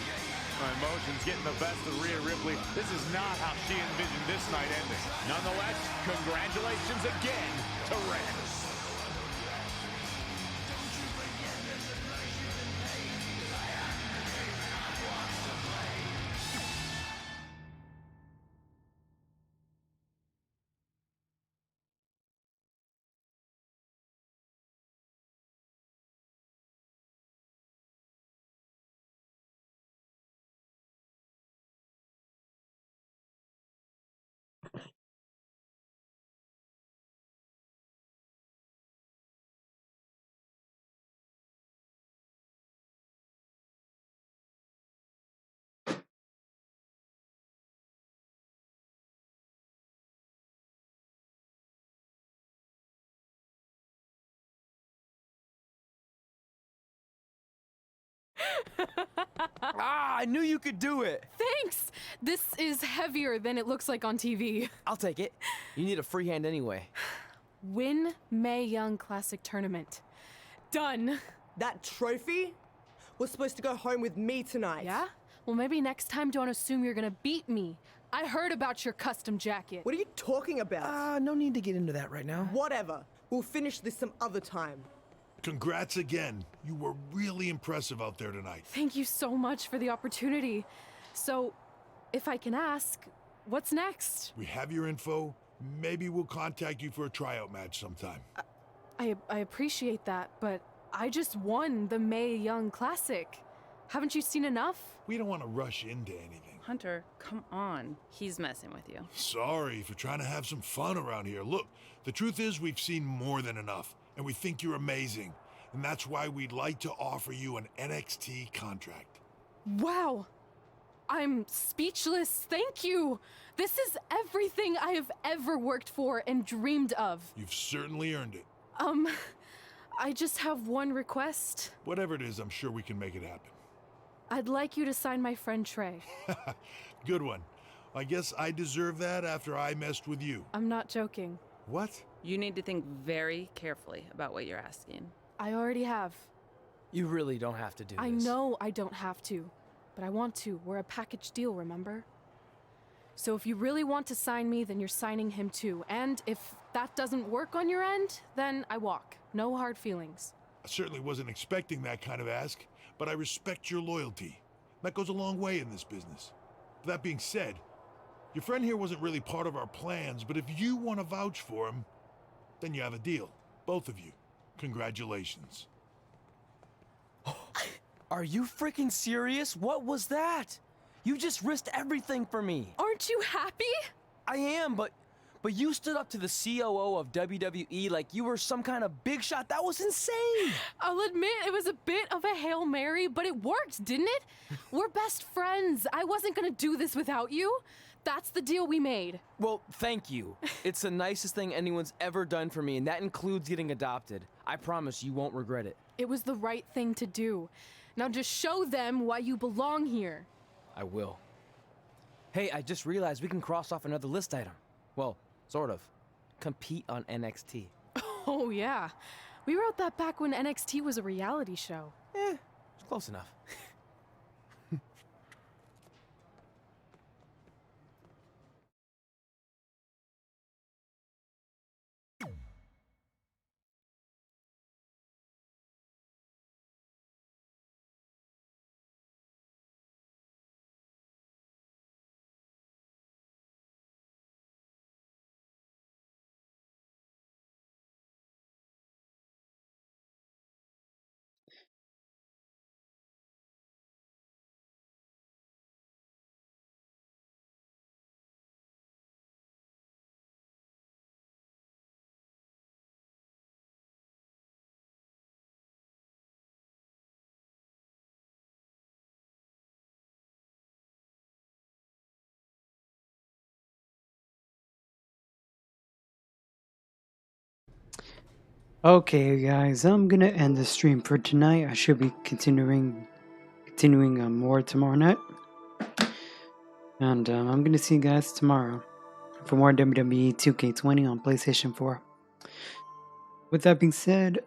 My emotions getting the best of Rhea Ripley. This is not how she envisioned this night ending. Nonetheless, congratulations again to Red. I knew you could do it. Thanks! This is heavier than it looks like on TV. I'll take it. You need a free hand anyway. Win Mae Young Classic Tournament. Done. That trophy was supposed to go home with me tonight. Yeah? Well, maybe next time don't assume you're gonna beat me. I heard about your custom jacket. What are you talking about? No need to get into that right now. Whatever. We'll finish this some other time. Congrats again. You were really impressive out there tonight. Thank you so much for the opportunity. So, if I can ask, what's next? We have your info. Maybe we'll contact you for a tryout match sometime. I appreciate that, but I just won the Mae Young Classic. Haven't you seen enough? We don't want to rush into anything. Hunter, come on. He's messing with you. Sorry for trying to have some fun around here. Look, the truth is we've seen more than enough, and we think you're amazing. And that's why we'd like to offer you an NXT contract. Wow! I'm speechless. Thank you. This is everything I have ever worked for and dreamed of. You've certainly earned it. I just have one request. Whatever it is, I'm sure we can make it happen. I'd like you to sign my friend Trey. Good one. I guess I deserve that after I messed with you. I'm not joking. What? You need to think very carefully about what you're asking. I already have. You really don't have to do this. I know I don't have to, but I want to. We're a package deal, remember? So if you really want to sign me, then you're signing him too. And if that doesn't work on your end, then I walk. No hard feelings. I certainly wasn't expecting that kind of ask, but I respect your loyalty. That goes a long way in this business. That being said, your friend here wasn't really part of our plans, but if you want to vouch for him, then you have a deal. Both of you. Congratulations. Are you freaking serious? What was that? You just risked everything for me. Aren't you happy? I am, but you stood up to the COO of WWE like you were some kind of big shot. That was insane. I'll admit it was a bit of a Hail Mary, but it worked, didn't it? We're best friends. I wasn't gonna do this without you. That's the deal we made. Well, thank you. It's the nicest thing anyone's ever done for me, and that includes getting adopted. I promise you won't regret it. It was the right thing to do. Now just show them why you belong here. I will. Hey, I just realized we can cross off another list item. Well, sort of. Compete on NXT. Oh, yeah. We wrote that back when NXT was a reality show. It's close enough. Okay, guys, I'm gonna end the stream for tonight. I should be continuing more tomorrow night, and I'm gonna see you guys tomorrow for more WWE 2K20 on PlayStation 4. With that being said,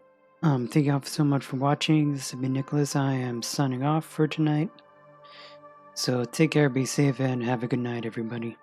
thank you all so much for watching. This has been Nicholas. I am signing off for tonight. So take care, be safe, and have a good night, everybody.